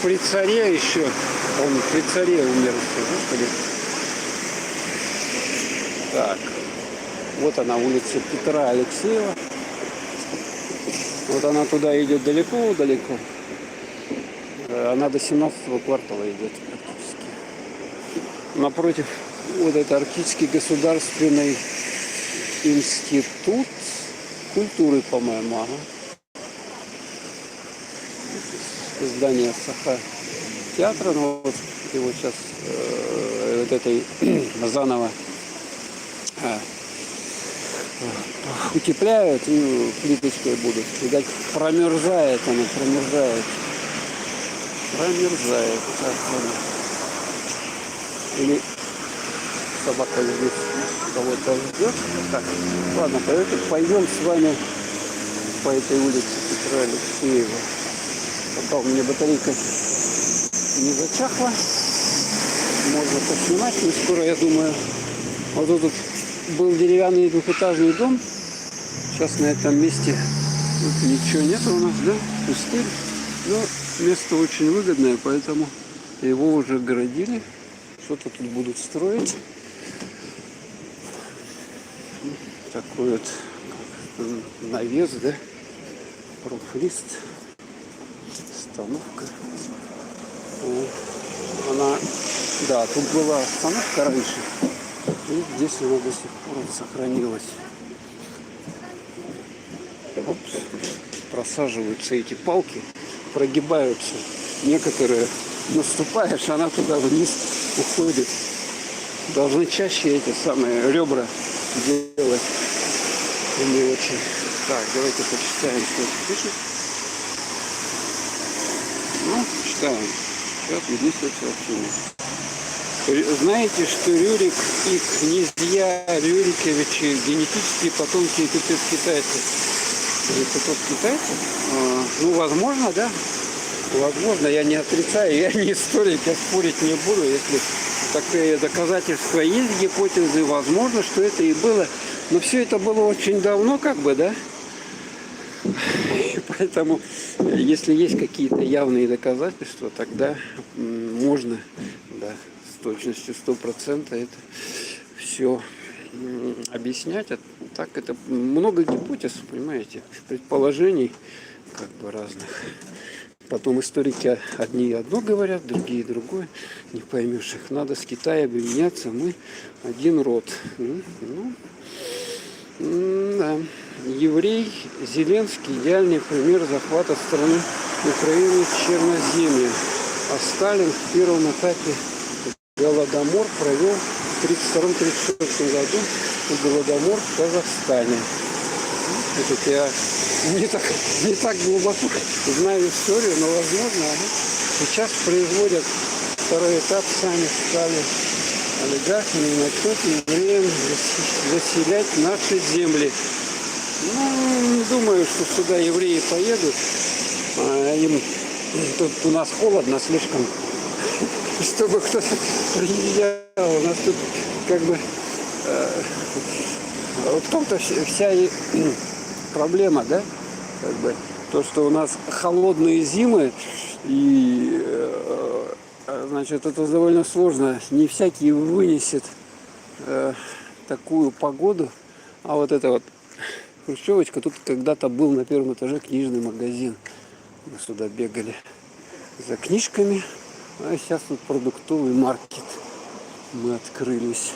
при царе еще, он при царе умер, господи. Так, вот она, улица Петра Алексеева. Вот она туда идет далеко-далеко. Она до 17-го квартала идет практически. Напротив, вот это Арктический государственный институт культуры, по-моему, ага. Здание Саха-театра, но вот его сейчас вот этой заново утепляют и плиточкой будут. Видать, промерзает она, промерзает. Промерзает. Так, или собака здесь кого-то ждет. Так, ладно, пойдем с вами по этой улице Петра Алексеева. Пока у меня батарейка не зачахла. Можно поснимать, но скоро, я думаю. Вот тут был деревянный двухэтажный дом. Сейчас на этом месте тут ничего нет у нас, да? Пустырь. Но место очень выгодное, поэтому его уже огородили. Что-то тут будут строить. Такой вот навес, да? Профлист. Остановка. Она, да, тут была остановка раньше. И здесь она до сих пор сохранилась. Вот просаживаются эти палки, прогибаются. Некоторые наступаешь, она туда вниз уходит. Должны чаще эти самые ребра делать. Не очень. Так, давайте почитаем, что это пишет. Ну, читаем. Сейчас здесь сообщение. Знаете, что Рюрик и князья Рюриковичи генетические потомки китайцев? Это тот китайцев? Ну, возможно, да. Возможно, я не отрицаю, я не историк, я спорить не буду. Если такие доказательства есть, гипотезы, возможно, что это и было. Но все это было очень давно, как бы, да. И поэтому, если есть какие-то явные доказательства, тогда можно, да, с точностью 100% это все объяснять. А так это много гипотез, понимаете, предположений как бы разных. Потом историки одни одно говорят, другие другое. Не поймешь их. Надо с Китаем обменяться. Мы один род. Ну, да. Еврей Зеленский идеальный пример захвата страны Украины Черноземья. А Сталин в первом этапе Голодомор провел в 1932-1934 году. Голодомор в Казахстане. Это я не так глубоко знаю историю, но возможно сейчас производят второй этап, сами стали Олигархи не начнут евреям заселять наши земли. Ну, не думаю, что сюда евреи поедут. Им тут у нас холодно слишком, чтобы кто-то приезжал. У нас тут как бы в том-то вся и проблема, да? Как бы то, что у нас холодные зимы, и значит, это довольно сложно. Не всякий вынесет такую погоду. А вот это вот хрущевочка, тут когда-то был на первом этаже книжный магазин. Мы сюда бегали за книжками, а сейчас тут продуктовый маркет. Мы открылись.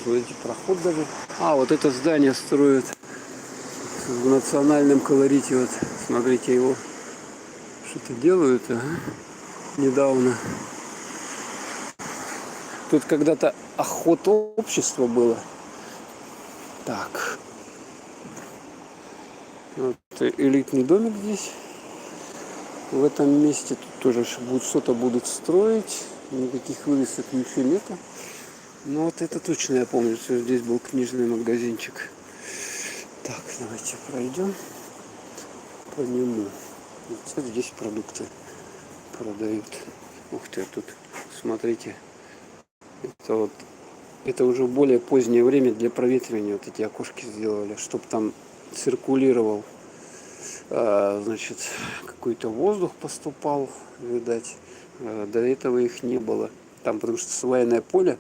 Вот, проход даже. А, вот это здание строят в национальном колорите. Вот, смотрите, его что-то делают, ага, недавно. Тут когда-то охотобщество было. Так. Вот элитный домик здесь. В этом месте тут тоже что-то будут строить. Никаких вывесок, ничего нету. Но вот это точно я помню, что здесь был книжный магазинчик. Так, давайте пройдем по нему. Вот здесь продукты продают. Ух ты, тут смотрите. Это уже в более позднее время для проветривания вот эти окошки сделали, чтобы там циркулировал, значит, какой-то воздух поступал, видать. До этого их не было. Там потому что свайное поле,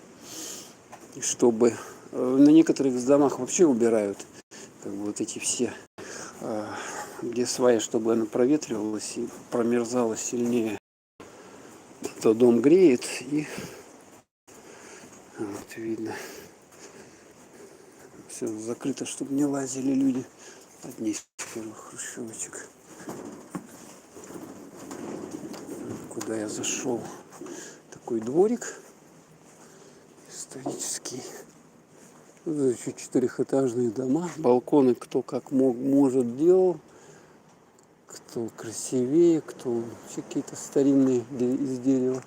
чтобы на некоторых домах вообще убирают, как бы вот эти все, где сваи, чтобы она проветривалась и промерзала сильнее. То дом греет и вот видно. Все закрыто, чтобы не лазили люди. Одни из первых хрущевочек. Куда я зашел? Такой дворик исторический. Еще четырехэтажные дома. Балконы кто как может делал. Кто красивее, кто вообще какие-то старинные из дерева.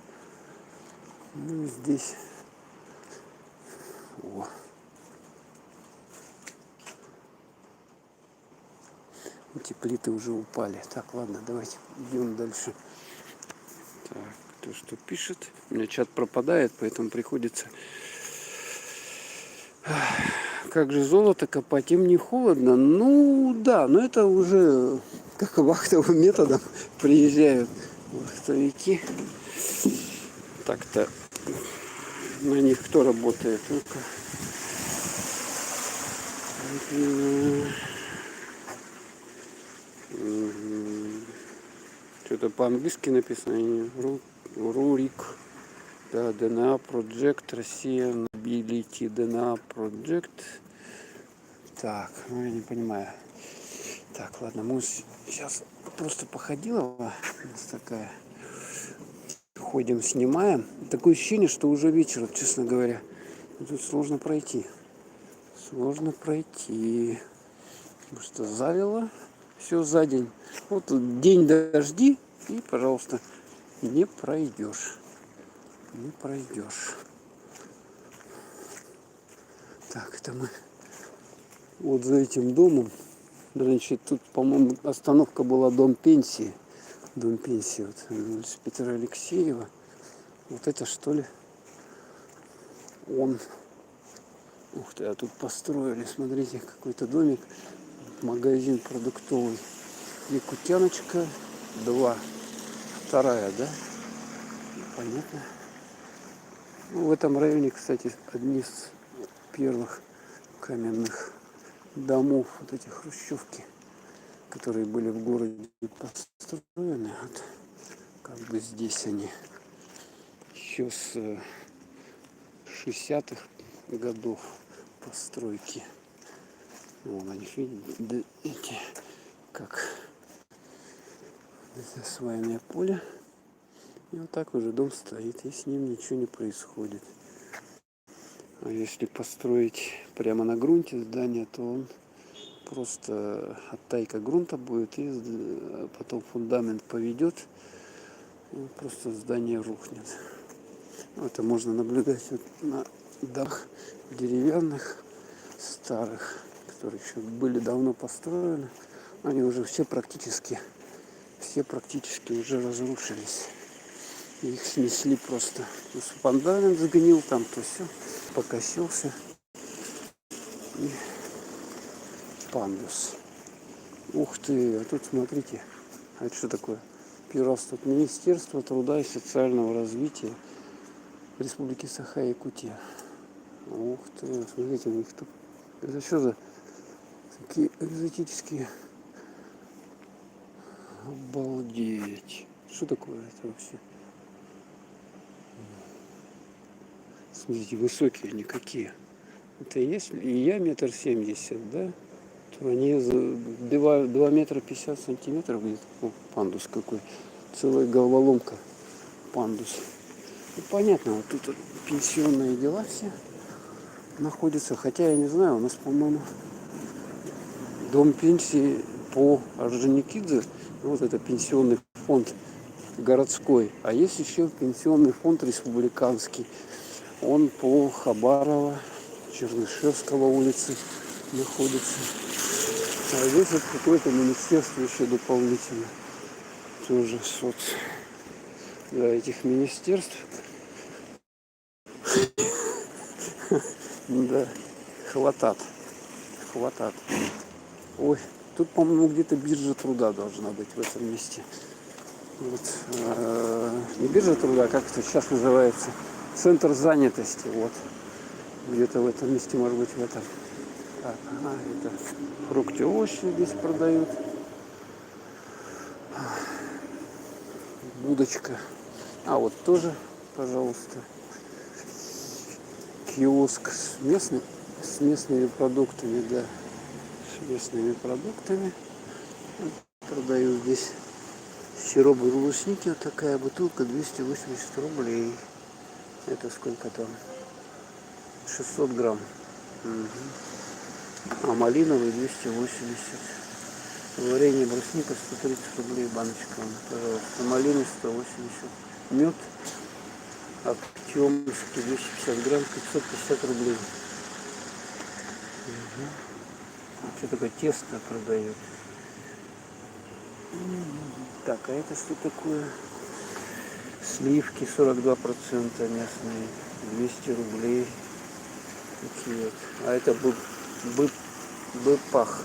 Ну и здесь. О. Эти плиты уже упали. Так, ладно, давайте идем дальше. Так, кто что пишет. У меня чат пропадает, поэтому приходится. Как же золото копать? Им не холодно? Ну да, но это уже как вахтовым методом приезжают вахтовики. Так-то на них кто работает? Ну-ка. Что-то по-английски написано. Рурик. Да, DNA Project, Россия, Nobility, DNA Project. Так, ну я не понимаю. Так, ладно, мы сейчас просто походила. У нас такая. Ходим, снимаем. Такое ощущение, что уже вечер, честно говоря. Тут сложно пройти. Сложно пройти. Потому что завело все за день. Вот тут день дожди и, пожалуйста, не пройдешь. Не пройдешь. Так, это мы вот за этим домом. Раньше тут, по-моему, остановка была дом пенсии. Дом пенсии. Вот, Петра Алексеева. Вот это что ли? Он. Ух ты, а тут построили, смотрите, какой-то домик. Магазин продуктовый. Якутяночка 2. Вторая, да? Понятно. Ну, в этом районе, кстати, одни из первых каменных домов, вот эти хрущевки, которые были в городе построены. Вот, как бы здесь они еще с 60-х годов постройки. Вон они, видите, эти, как это свайное поле. И вот так уже дом стоит, и с ним ничего не происходит. А если построить прямо на грунте здание, то он просто оттайка грунта будет, и потом фундамент поведет, и просто здание рухнет. Это можно наблюдать вот на домах деревянных, старых, которые еще были давно построены. Они уже все практически уже разрушились. Их снесли просто. Фундамент загнил там, то все, покосился. И пандус. Ух ты, а тут смотрите, а это что такое? Пирос, тут Министерство труда и социального развития Республики Саха-Якутия. Ух ты, смотрите, у них тут. Это что за такие экзотические? Обалдеть. Что такое это вообще? Смотрите, высокие они какие. Это если и я 1,70 м, да? То они 2 метра 50 сантиметров где-то. О, пандус какой. Целая головоломка. Пандус. Ну, понятно, вот тут пенсионные дела все находятся. Хотя я не знаю, у нас, по-моему, дом пенсии по Орджоникидзе. Вот это пенсионный фонд городской. А есть еще пенсионный фонд республиканский. Он по Хабарова, Чернышевского улицы находится. А здесь вот какое-то министерство еще дополнительно. Тоже для этих министерств. Да, хватат. Ой, тут, по-моему, где-то биржа труда должна быть в этом месте. Вот, не биржа труда, а как это сейчас называется? Центр занятости. Вот. Где-то в этом месте, может быть, в этом. Так, это фрукты, овощи здесь продают. Будочка. А вот тоже, пожалуйста, киоск с местными продуктами, да. С местными продуктами. Продаю здесь сироп брусники. Вот такая бутылка 280 рублей. Это сколько там? 600 грамм. Угу. А малиновый 280. Варенье брусника 130 рублей баночка. Пожалуйста. Малины 180. Мед Актемский 250 грамм 550 рублей. Угу. Что такое тесто продают? Так, а это что такое? Сливки 42% местные. 200 рублей. Такие вот. А это быпах.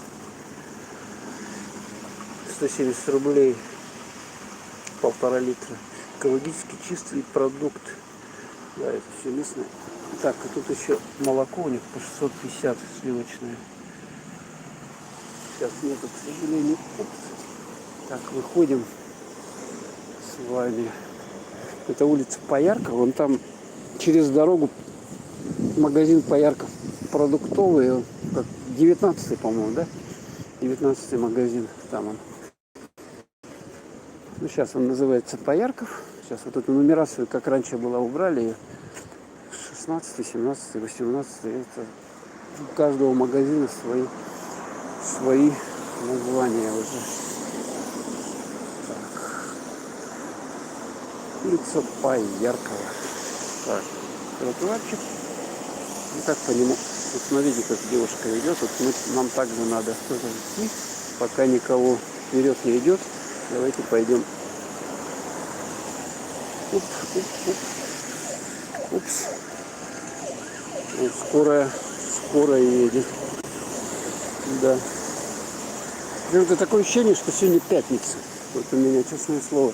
170 рублей. 1,5 литра. Экологически чистый продукт. Да, это все местное. Так, и тут еще молоко у них по 650 сливочное. Сейчас нету, к сожалению. Так, выходим с вами. Это улица Поярка. Вон там через дорогу магазин Поярков продуктовый. Он как 19-й, по-моему, да? 19-й магазин. Там он. Ну, сейчас он называется Поярков. Сейчас вот эту нумерацию, как раньше была, убрали. 16, 17, 18. Это у каждого магазина свои названия уже. Так. Улица Пояркова. Так, тротуарчик. И так по нему. Вот смотрите, как девушка идет. Вот нам также надо тоже идти. Пока никого вперед не идет. Давайте пойдем. Упс. Вот скорая едет. Да. Это такое ощущение, что сегодня пятница. Вот у меня, честное слово.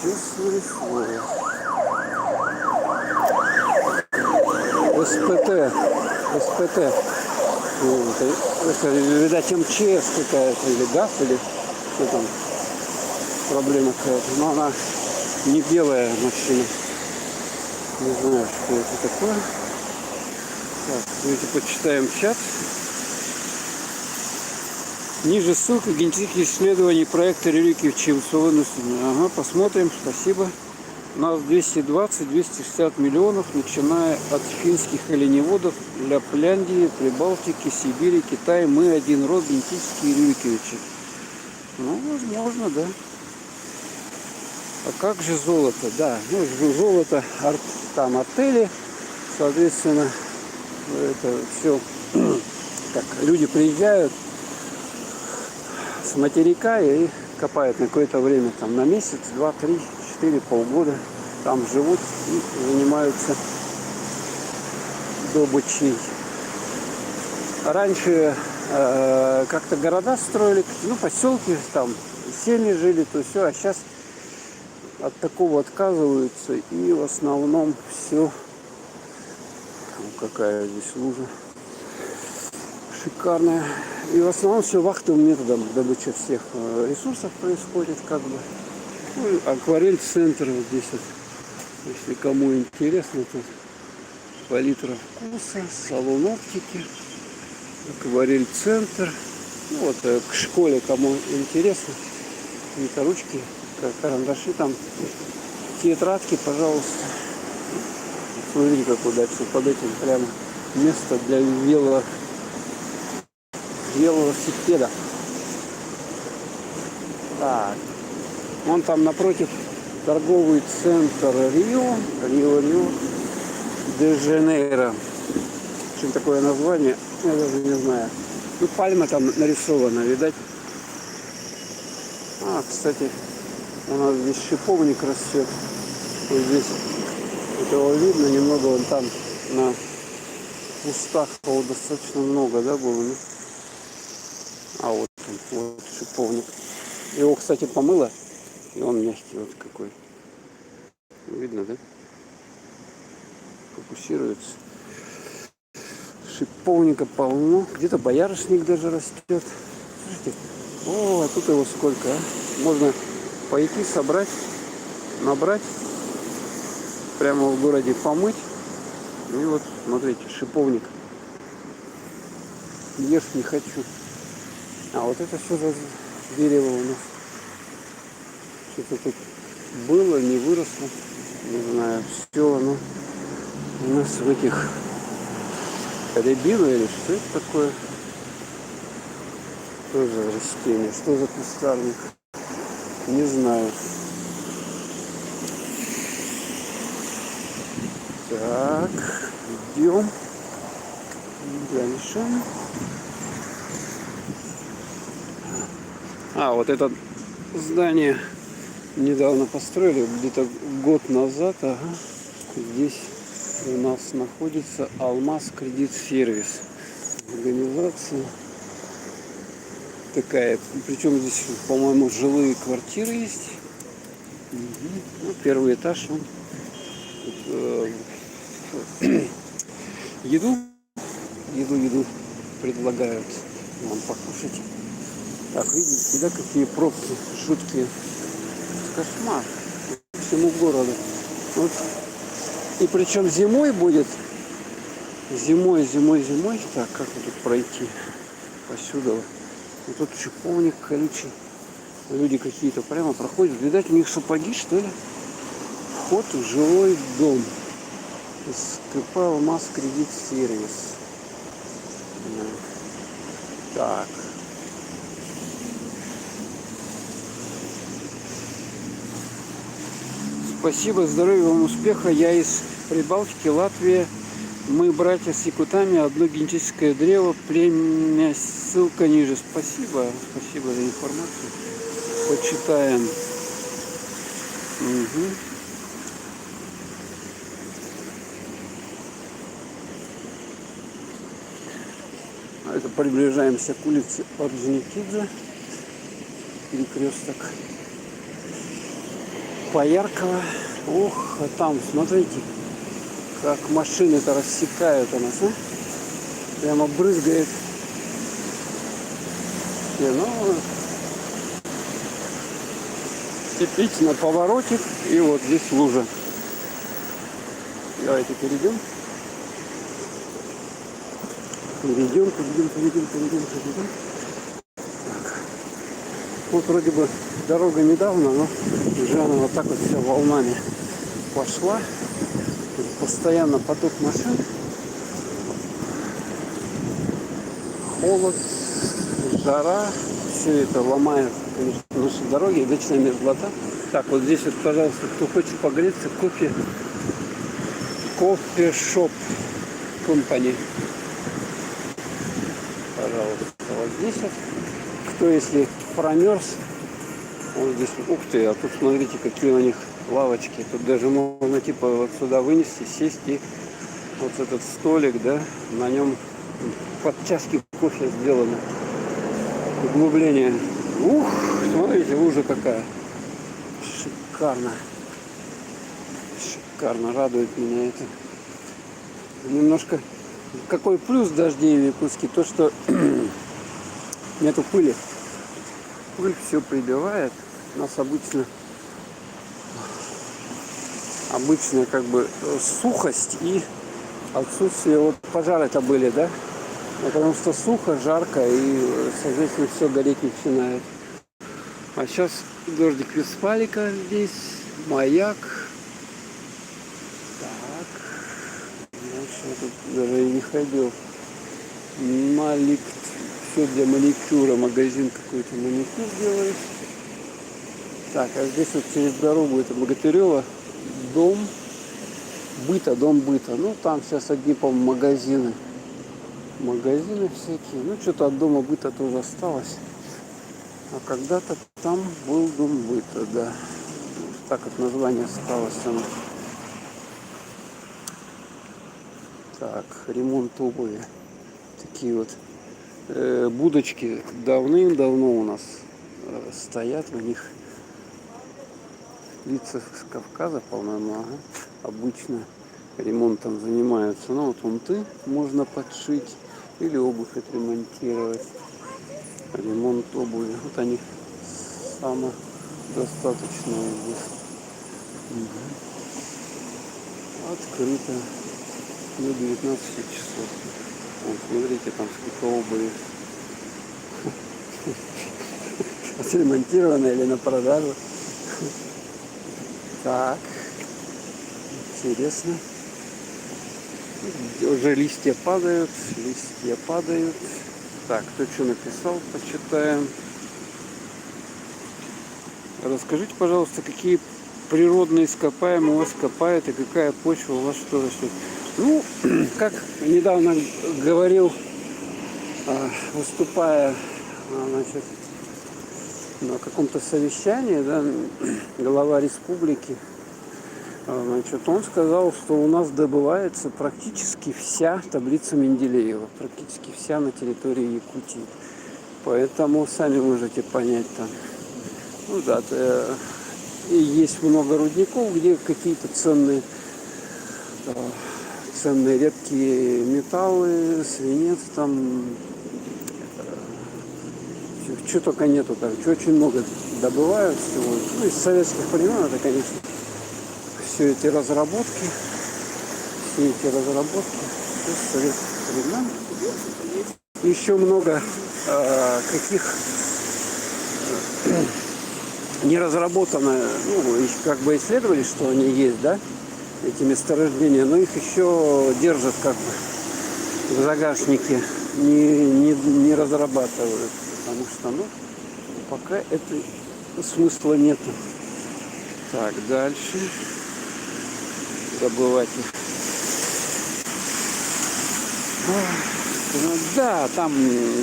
Честное слово. СПТ. Это, видать, МЧС какая-то, или ГАФ, или что там, проблема какая-то. Но она не белая машина. Не знаю, что это такое. Так, давайте почитаем чат. Ниже ссылка генетических исследований проекта реликвий в Чемцово. Ага, посмотрим, спасибо. У нас 220-260 миллионов, начиная от финских оленеводов, Ляпляндии, Прибалтики, Сибири, Китая. Мы один род, генетические реликвии. Ну, возможно, да. А как же золото? Да, ну золото, там отели, соответственно, это все, так, люди приезжают с материка и копают на какое-то время, там на месяц, 2, 3, 4, полгода, там живут и занимаются добычей. Раньше как-то города строили, ну поселки, там семьи жили, то все, а сейчас от такого отказываются и в основном все. Какая здесь лужа шикарная. И в основном все вахтовым методом добычи всех ресурсов происходит, как бы. Ну, акварель-центр вот здесь вот, если кому интересно, тут палитра вкуса, салон оптики, акварель-центр. Ну, вот к школе, кому интересно, какие-то ручки, карандаши, там тетрадки, пожалуйста. Смотрите, как удачно под этим прямо место для велосипеда. Так, вон там напротив торговый центр Рио де Жанейро. Что такое название, я даже не знаю. Ну, пальма там нарисована, видать. А, кстати, у нас здесь шиповник растет. Вот здесь этого видно немного, вон там на кустах его достаточно много, да, было. Ну? А вот он, вот шиповник. Его, кстати, помыло, и он мягкий вот какой. Видно, да? Фокусируется. Шиповника полно. Где-то боярышник даже растет. Слушайте, о, а тут его сколько, а? Можно пойти собрать, набрать, прямо в городе помыть. И вот, смотрите, шиповник. Ешь не хочу. А вот это что за дерево у нас? Что-то тут было, не выросло. Не знаю, все оно у нас в этих рябина или что это такое? Что за растение? Что за кустарник? Не знаю. Так, идем дальше. А, вот это здание недавно построили, где-то год назад. Ага. Здесь у нас находится Алмаз Кредит Сервис. Организация такая. Причем здесь, по-моему, жилые квартиры есть. Угу. Ну, первый этаж. Еду предлагают вам покушать. Так, видите, да, какие пробки жуткие. Кошмар по всему городу. Вот. И причем зимой будет. Зимой. Так, как вот тут пройти? Посюда. Вот тут шиповник колючий. Люди какие-то прямо проходят. Видать, у них сапоги, что ли? Вход в жилой дом. СКП Алмаз Кредит Сервис. Так. Спасибо, здоровья вам, успеха. Я из Прибалтики, Латвия. Мы братья с якутами, одно генетическое древо, племя, ссылка ниже. Спасибо за информацию. Почитаем. Угу. Это приближаемся к улице Орджоникидзе, перекресток Пояркова. Ох, а там, смотрите, как машины-то рассекают у нас, а? Прямо брызгает. Ну, типично поворотик, и вот здесь лужа. Давайте перейдем. Перейдем. Так. Вот вроде бы дорога недавно, но уже она вот так вот вся волнами пошла. Постоянно поток машин. Холод, жара. Все это ломает, конечно, наши дороги. Вечная мерзлота. Так, вот здесь вот, пожалуйста, кто хочет погреться, кофе-шоп компани. Пожалуйста, вот здесь вот. Кто если промерз, вот здесь, ух ты, а тут смотрите, какие у них лавочки. Тут даже можно типа вот сюда вынести, сесть и вот этот столик, да, на нем под чашки кофе сделано. Углубление. Ух, смотрите, лужа какая. Шикарно. Шикарно, радует меня это. Немножко, какой плюс дождей в Якутске, то что нету пыли. Пыль все прибивает. У нас обычная как бы сухость и отсутствие, вот пожары-то были, да? Потому что сухо, жарко и, соответственно, все гореть начинает. А сейчас дождик Вестфалика здесь, маяк. Так. Дальше я тут даже и не ходил. Малик. Все для маникюра. Магазин какой-то маникюр делает. Так, а здесь вот через дорогу это Богатырева. Дом быта. Ну, там сейчас одни, по-моему, магазины. Магазины всякие. Ну, что-то от дома быта тоже осталось. А когда-то там был дом быта, да. Так вот название осталось. Так, ремонт обуви. Такие вот будочки давным-давно у нас стоят. У них лица с Кавказа, по-моему, ага. Обычно ремонтом занимаются. Ну, вот унты можно подшить или обувь отремонтировать. Ремонт обуви. Вот они самодостаточные здесь. Угу. Открыто до 19 часов. Вот, смотрите, там сколько обуви. Отремонтировано или на продажу. Так. Интересно. Уже листья падают. Так, кто что написал, почитаем. Расскажите, пожалуйста, какие природные ископаемые у вас копают и какая почва у вас что растет. Ну, как недавно говорил, выступая, значит, на каком-то совещании, да, глава республики, значит, он сказал, что у нас добывается практически вся таблица Менделеева, практически вся на территории Якутии. Поэтому сами можете понять там. Ну да, и есть много рудников, где какие-то ценные редкие металлы, свинец, там что только нету, короче, очень много добывают всего. Ну, из советских времен это, конечно, все эти разработки из советских времен. Еще много каких не разработано, ну, их как бы исследовали, что они есть, да, эти месторождения, но их еще держат как бы в загашнике, не разрабатывают, потому что, ну, пока это смысла нету. Так, дальше добывать их. Ну, да, там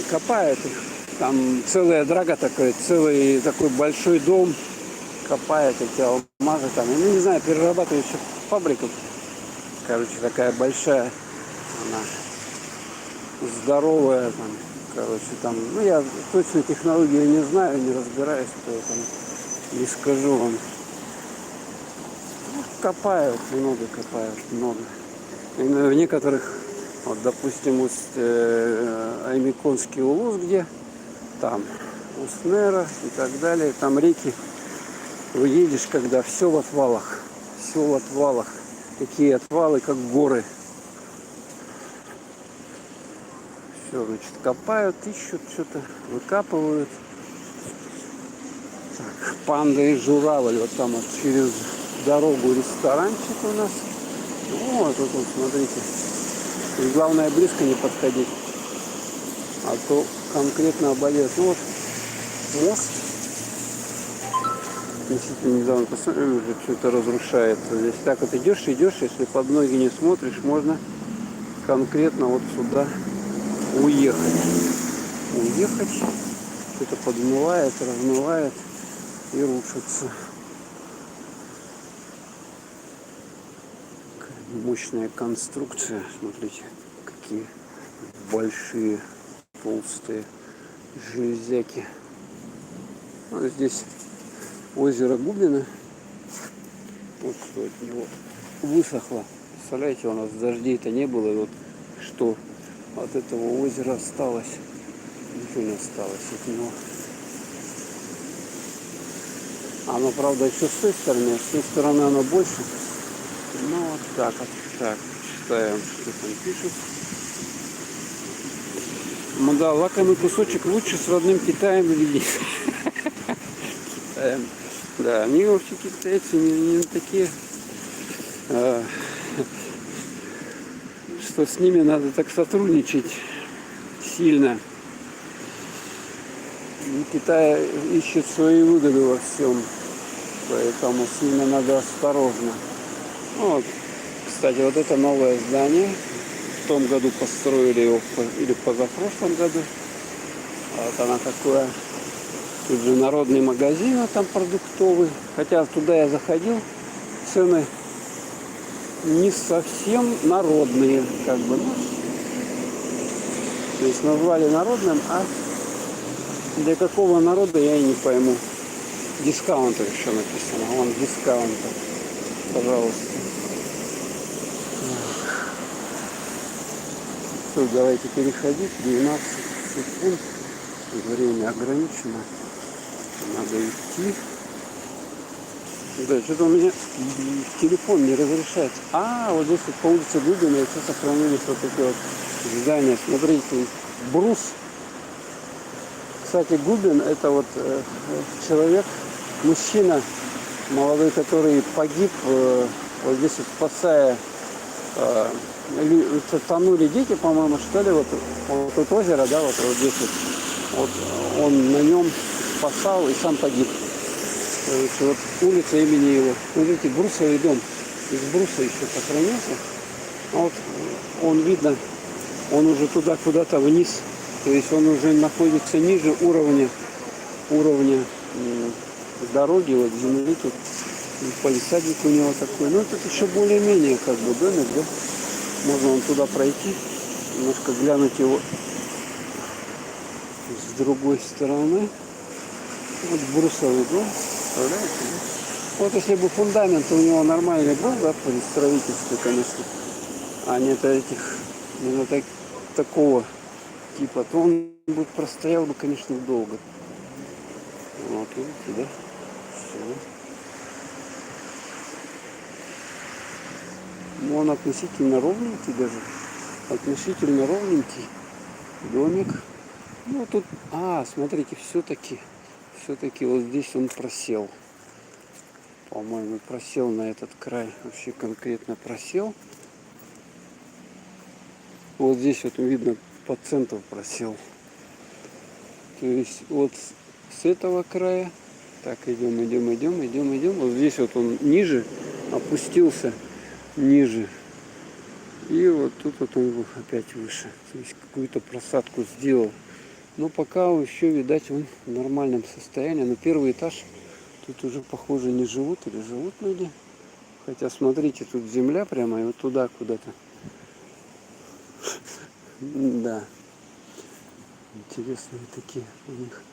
копают их. Там целая драга такая, целый такой большой дом копает эти алмазы там. Ну, не знаю, перерабатывающая фабрика. Короче, такая большая. Она здоровая там. Короче, там. Ну, я точно технологию не знаю, не разбираюсь, поэтому не скажу вам. Ну, копают, много. И в некоторых, вот, допустим, Аймиконский улус, где там Уснера и так далее, там реки, выедешь, когда все в отвалах, такие отвалы, как горы. Все, значит, копают, ищут что-то, выкапывают. Так, панда и журавль, вот там вот через дорогу ресторанчик у нас. Вот, тут вот, смотрите. И главное, близко не подходить, а то конкретно обойдет. Ну, вот мост относительно недавно посмотрел, уже что-то разрушается. Здесь так вот идешь, если под ноги не смотришь, можно конкретно вот сюда уехать. Что-то подмывает, размывает и рушится. Мощная конструкция. Смотрите, какие большие, толстые железяки. Вот здесь озеро Губино. Вот что от него высохло. Представляете, у нас дождей-то не было. И вот что от этого озера осталось. Ничего не осталось от него. Оно, правда, еще с той стороны, а с той стороны оно больше. Ну, вот так вот. Так, читаем, что там пишут. Ну да, лакомый кусочек лучше с родным Китаем или Китаем. Да, они вообще китайцы не такие, что с ними надо так сотрудничать сильно. Китай ищет свои выгоды во всем, поэтому с ними надо осторожно. Вот. Кстати, вот это новое здание. В том году построили его, или в позапрошлом году. Вот она такое. Тут же народный магазин, а там продуктовый. Хотя туда я заходил, цены не совсем народные, как бы. Ну, то есть назвали народным, а для какого народа я и не пойму. Дискаунтер еще написано. Вон дискаунтер. Пожалуйста. Все, давайте переходить. 12 секунд. Время ограничено. Надо идти. Да, что-то у меня телефон не разрешает. Вот здесь вот по улице Губина еще сохранились вот такие вот здания. Смотрите, брус. Кстати, Губин это вот человек, мужчина молодой, который погиб вот здесь вот спасая, тонули дети, по-моему, что ли, вот тут озеро, да, вот здесь вот он на нем спасал и сам погиб. Вот улица имени его. Смотрите, брусовый дом из бруса еще сохранился. А вот он видно, он уже туда куда-то вниз. То есть он уже находится ниже уровня дороги, вот земли. Тут палисадник у него такой. Ну тут еще более-менее как бы домик, да? Можно вон туда пройти, немножко глянуть его с другой стороны. Вот брусовый дом, представляете? Вот если бы фундамент у него нормальный был, да, при строительстве, конечно, а не этих, именно такого типа, то он бы простоял бы, конечно, долго. Вот, видите, да? Все. Но он относительно ровненький даже. Относительно ровненький домик. Ну тут, смотрите, все-таки вот здесь он просел. По-моему, просел на этот край. Вообще конкретно просел. Вот здесь вот видно, по центру просел. То есть вот с этого края. Так, идем. Вот здесь вот он ниже, опустился ниже. И вот тут вот он опять выше. То есть какую-то просадку сделал. Но пока еще, видать, он в нормальном состоянии. Но первый этаж тут уже, похоже, не живут или живут люди. Хотя, смотрите, тут земля прямо и вот туда куда-то. Да. Интересные такие у них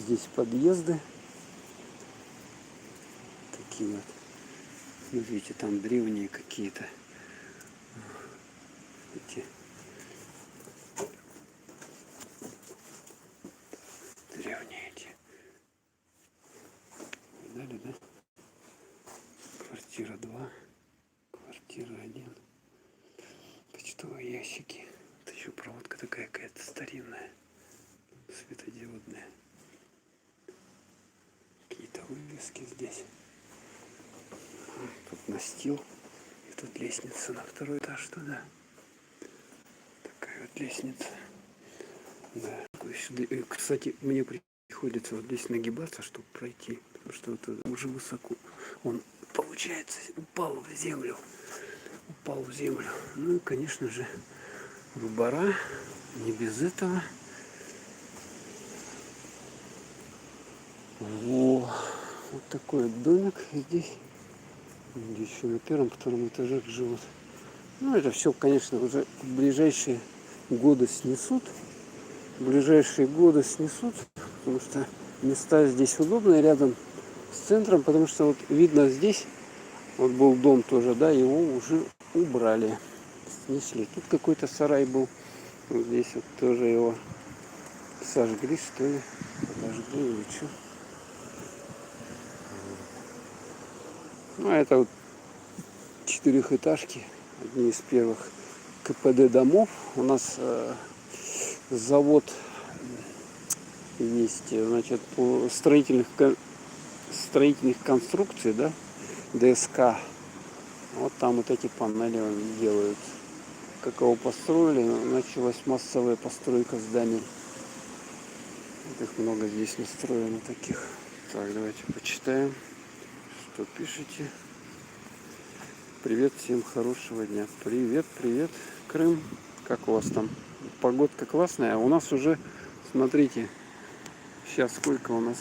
здесь подъезды. Такие вот. Смотрите, там древние какие-то. Эти древние эти. Видали, да? Квартира 2, квартира 1. Почтовые ящики. Это еще проводка такая какая-то старинная, светодиодная. Какие-то вывески здесь. Тут настил. И тут лестница на второй этаж туда. Такая вот лестница. Да. Кстати, мне приходится вот здесь нагибаться, чтобы пройти, потому что вот уже высоко. Он, получается, упал в землю. Ну и, конечно же, рубара, не без этого. Вот такой вот домик здесь. Здесь еще на первом-втором этаже живут. Ну, это все, конечно, уже в ближайшие годы снесут. Потому что места здесь удобные, рядом с центром, потому что вот видно здесь, вот был дом тоже, да, его уже убрали, снесли. Тут какой-то сарай был, вот здесь вот тоже его сожгли, что ли, подожгли или что. Ну, а это вот четырехэтажки, одни из первых КПД домов. У нас завод есть, значит, по строительных конструкций, да, ДСК. Вот там вот эти панели делают. Как его построили, началась массовая постройка зданий. Вот их много здесь настроено таких. Так, давайте почитаем, что пишете. Привет, всем хорошего дня. Привет, Крым. Как у вас там? Погодка классная. А у нас уже, смотрите, сейчас сколько у нас?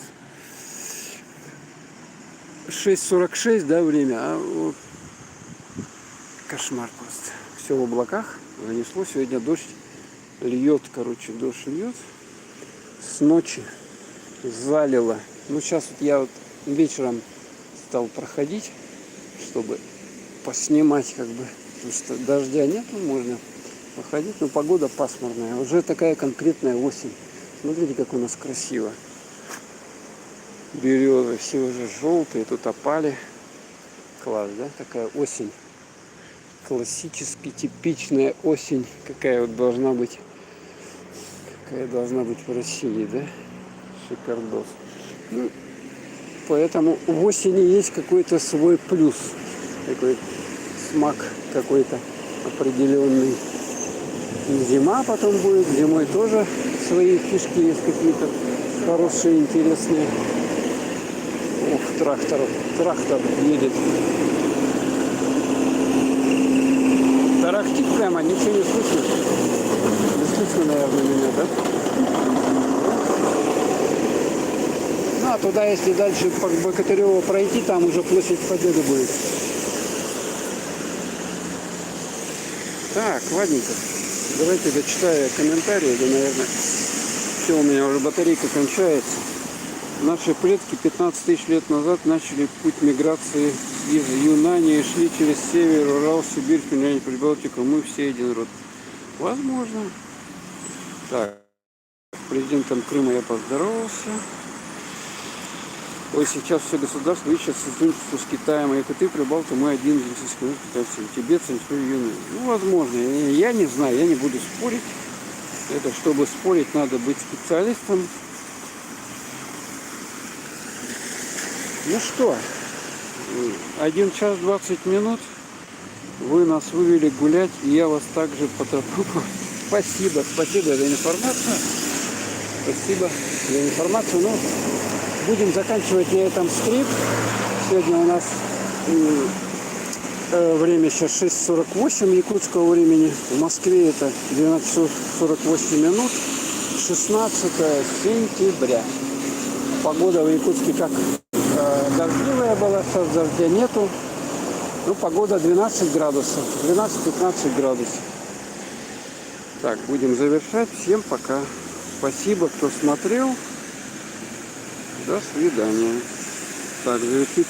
6:46, да, время. А вот кошмар просто. Все в облаках. Занесло. Сегодня дождь льет, дождь льет. С ночи залило. Ну, сейчас вот я вот вечером стал проходить, чтобы поснимать, потому что дождя нету, можно походить, но погода пасмурная. Уже такая конкретная осень. Смотрите, как у нас красиво. Березы все уже желтые, тут опали. Класс, да? Такая осень. Классически типичная осень. Какая вот должна быть. Какая должна быть в России, да? Шикардос. Ну, поэтому в осени есть какой-то свой плюс. Такой смак какой-то определенный. Зима потом будет. Зимой тоже свои фишки есть какие-то хорошие, интересные. Ух, трактор едет. Тарахтит прямо, ничего не слышно. Не слышно, наверное, меня, да? Ну, а туда, если дальше по Богатыреву пройти, там уже площадь Победы будет. Так, ладненько. Давайте дочитаю комментарии, да, наверное, все, у меня уже батарейка кончается. Наши предки 15 тысяч лет назад начали путь миграции из Юнани и шли через север, Урал, Сибирь, Финляндию, Прибалтику. Мы все один род. Возможно. Так, с президентом Крыма я поздоровался. Ой, сейчас все государства ищут сотрудничество с Китаем, а Якуты, Прибалты, мы один из российских китайцев, тибетцев, ну, возможно, я не знаю, я не буду спорить. Это, чтобы спорить, надо быть специалистом. Ну что, 1 час 20 минут. Вы нас вывели гулять, и я вас также потроплю. Спасибо за информацию. Спасибо за информацию. Ну, будем заканчивать на этом скрипт. Сегодня у нас время сейчас 6:48 якутского времени. В Москве это 12 часов 48 минут. 16 сентября. Погода в Якутске как дождливая была, сейчас дождя нету. Ну, погода 12 градусов. 12-15 градусов. Так, будем завершать. Всем пока. Спасибо, кто смотрел. До свидания. Так, завершить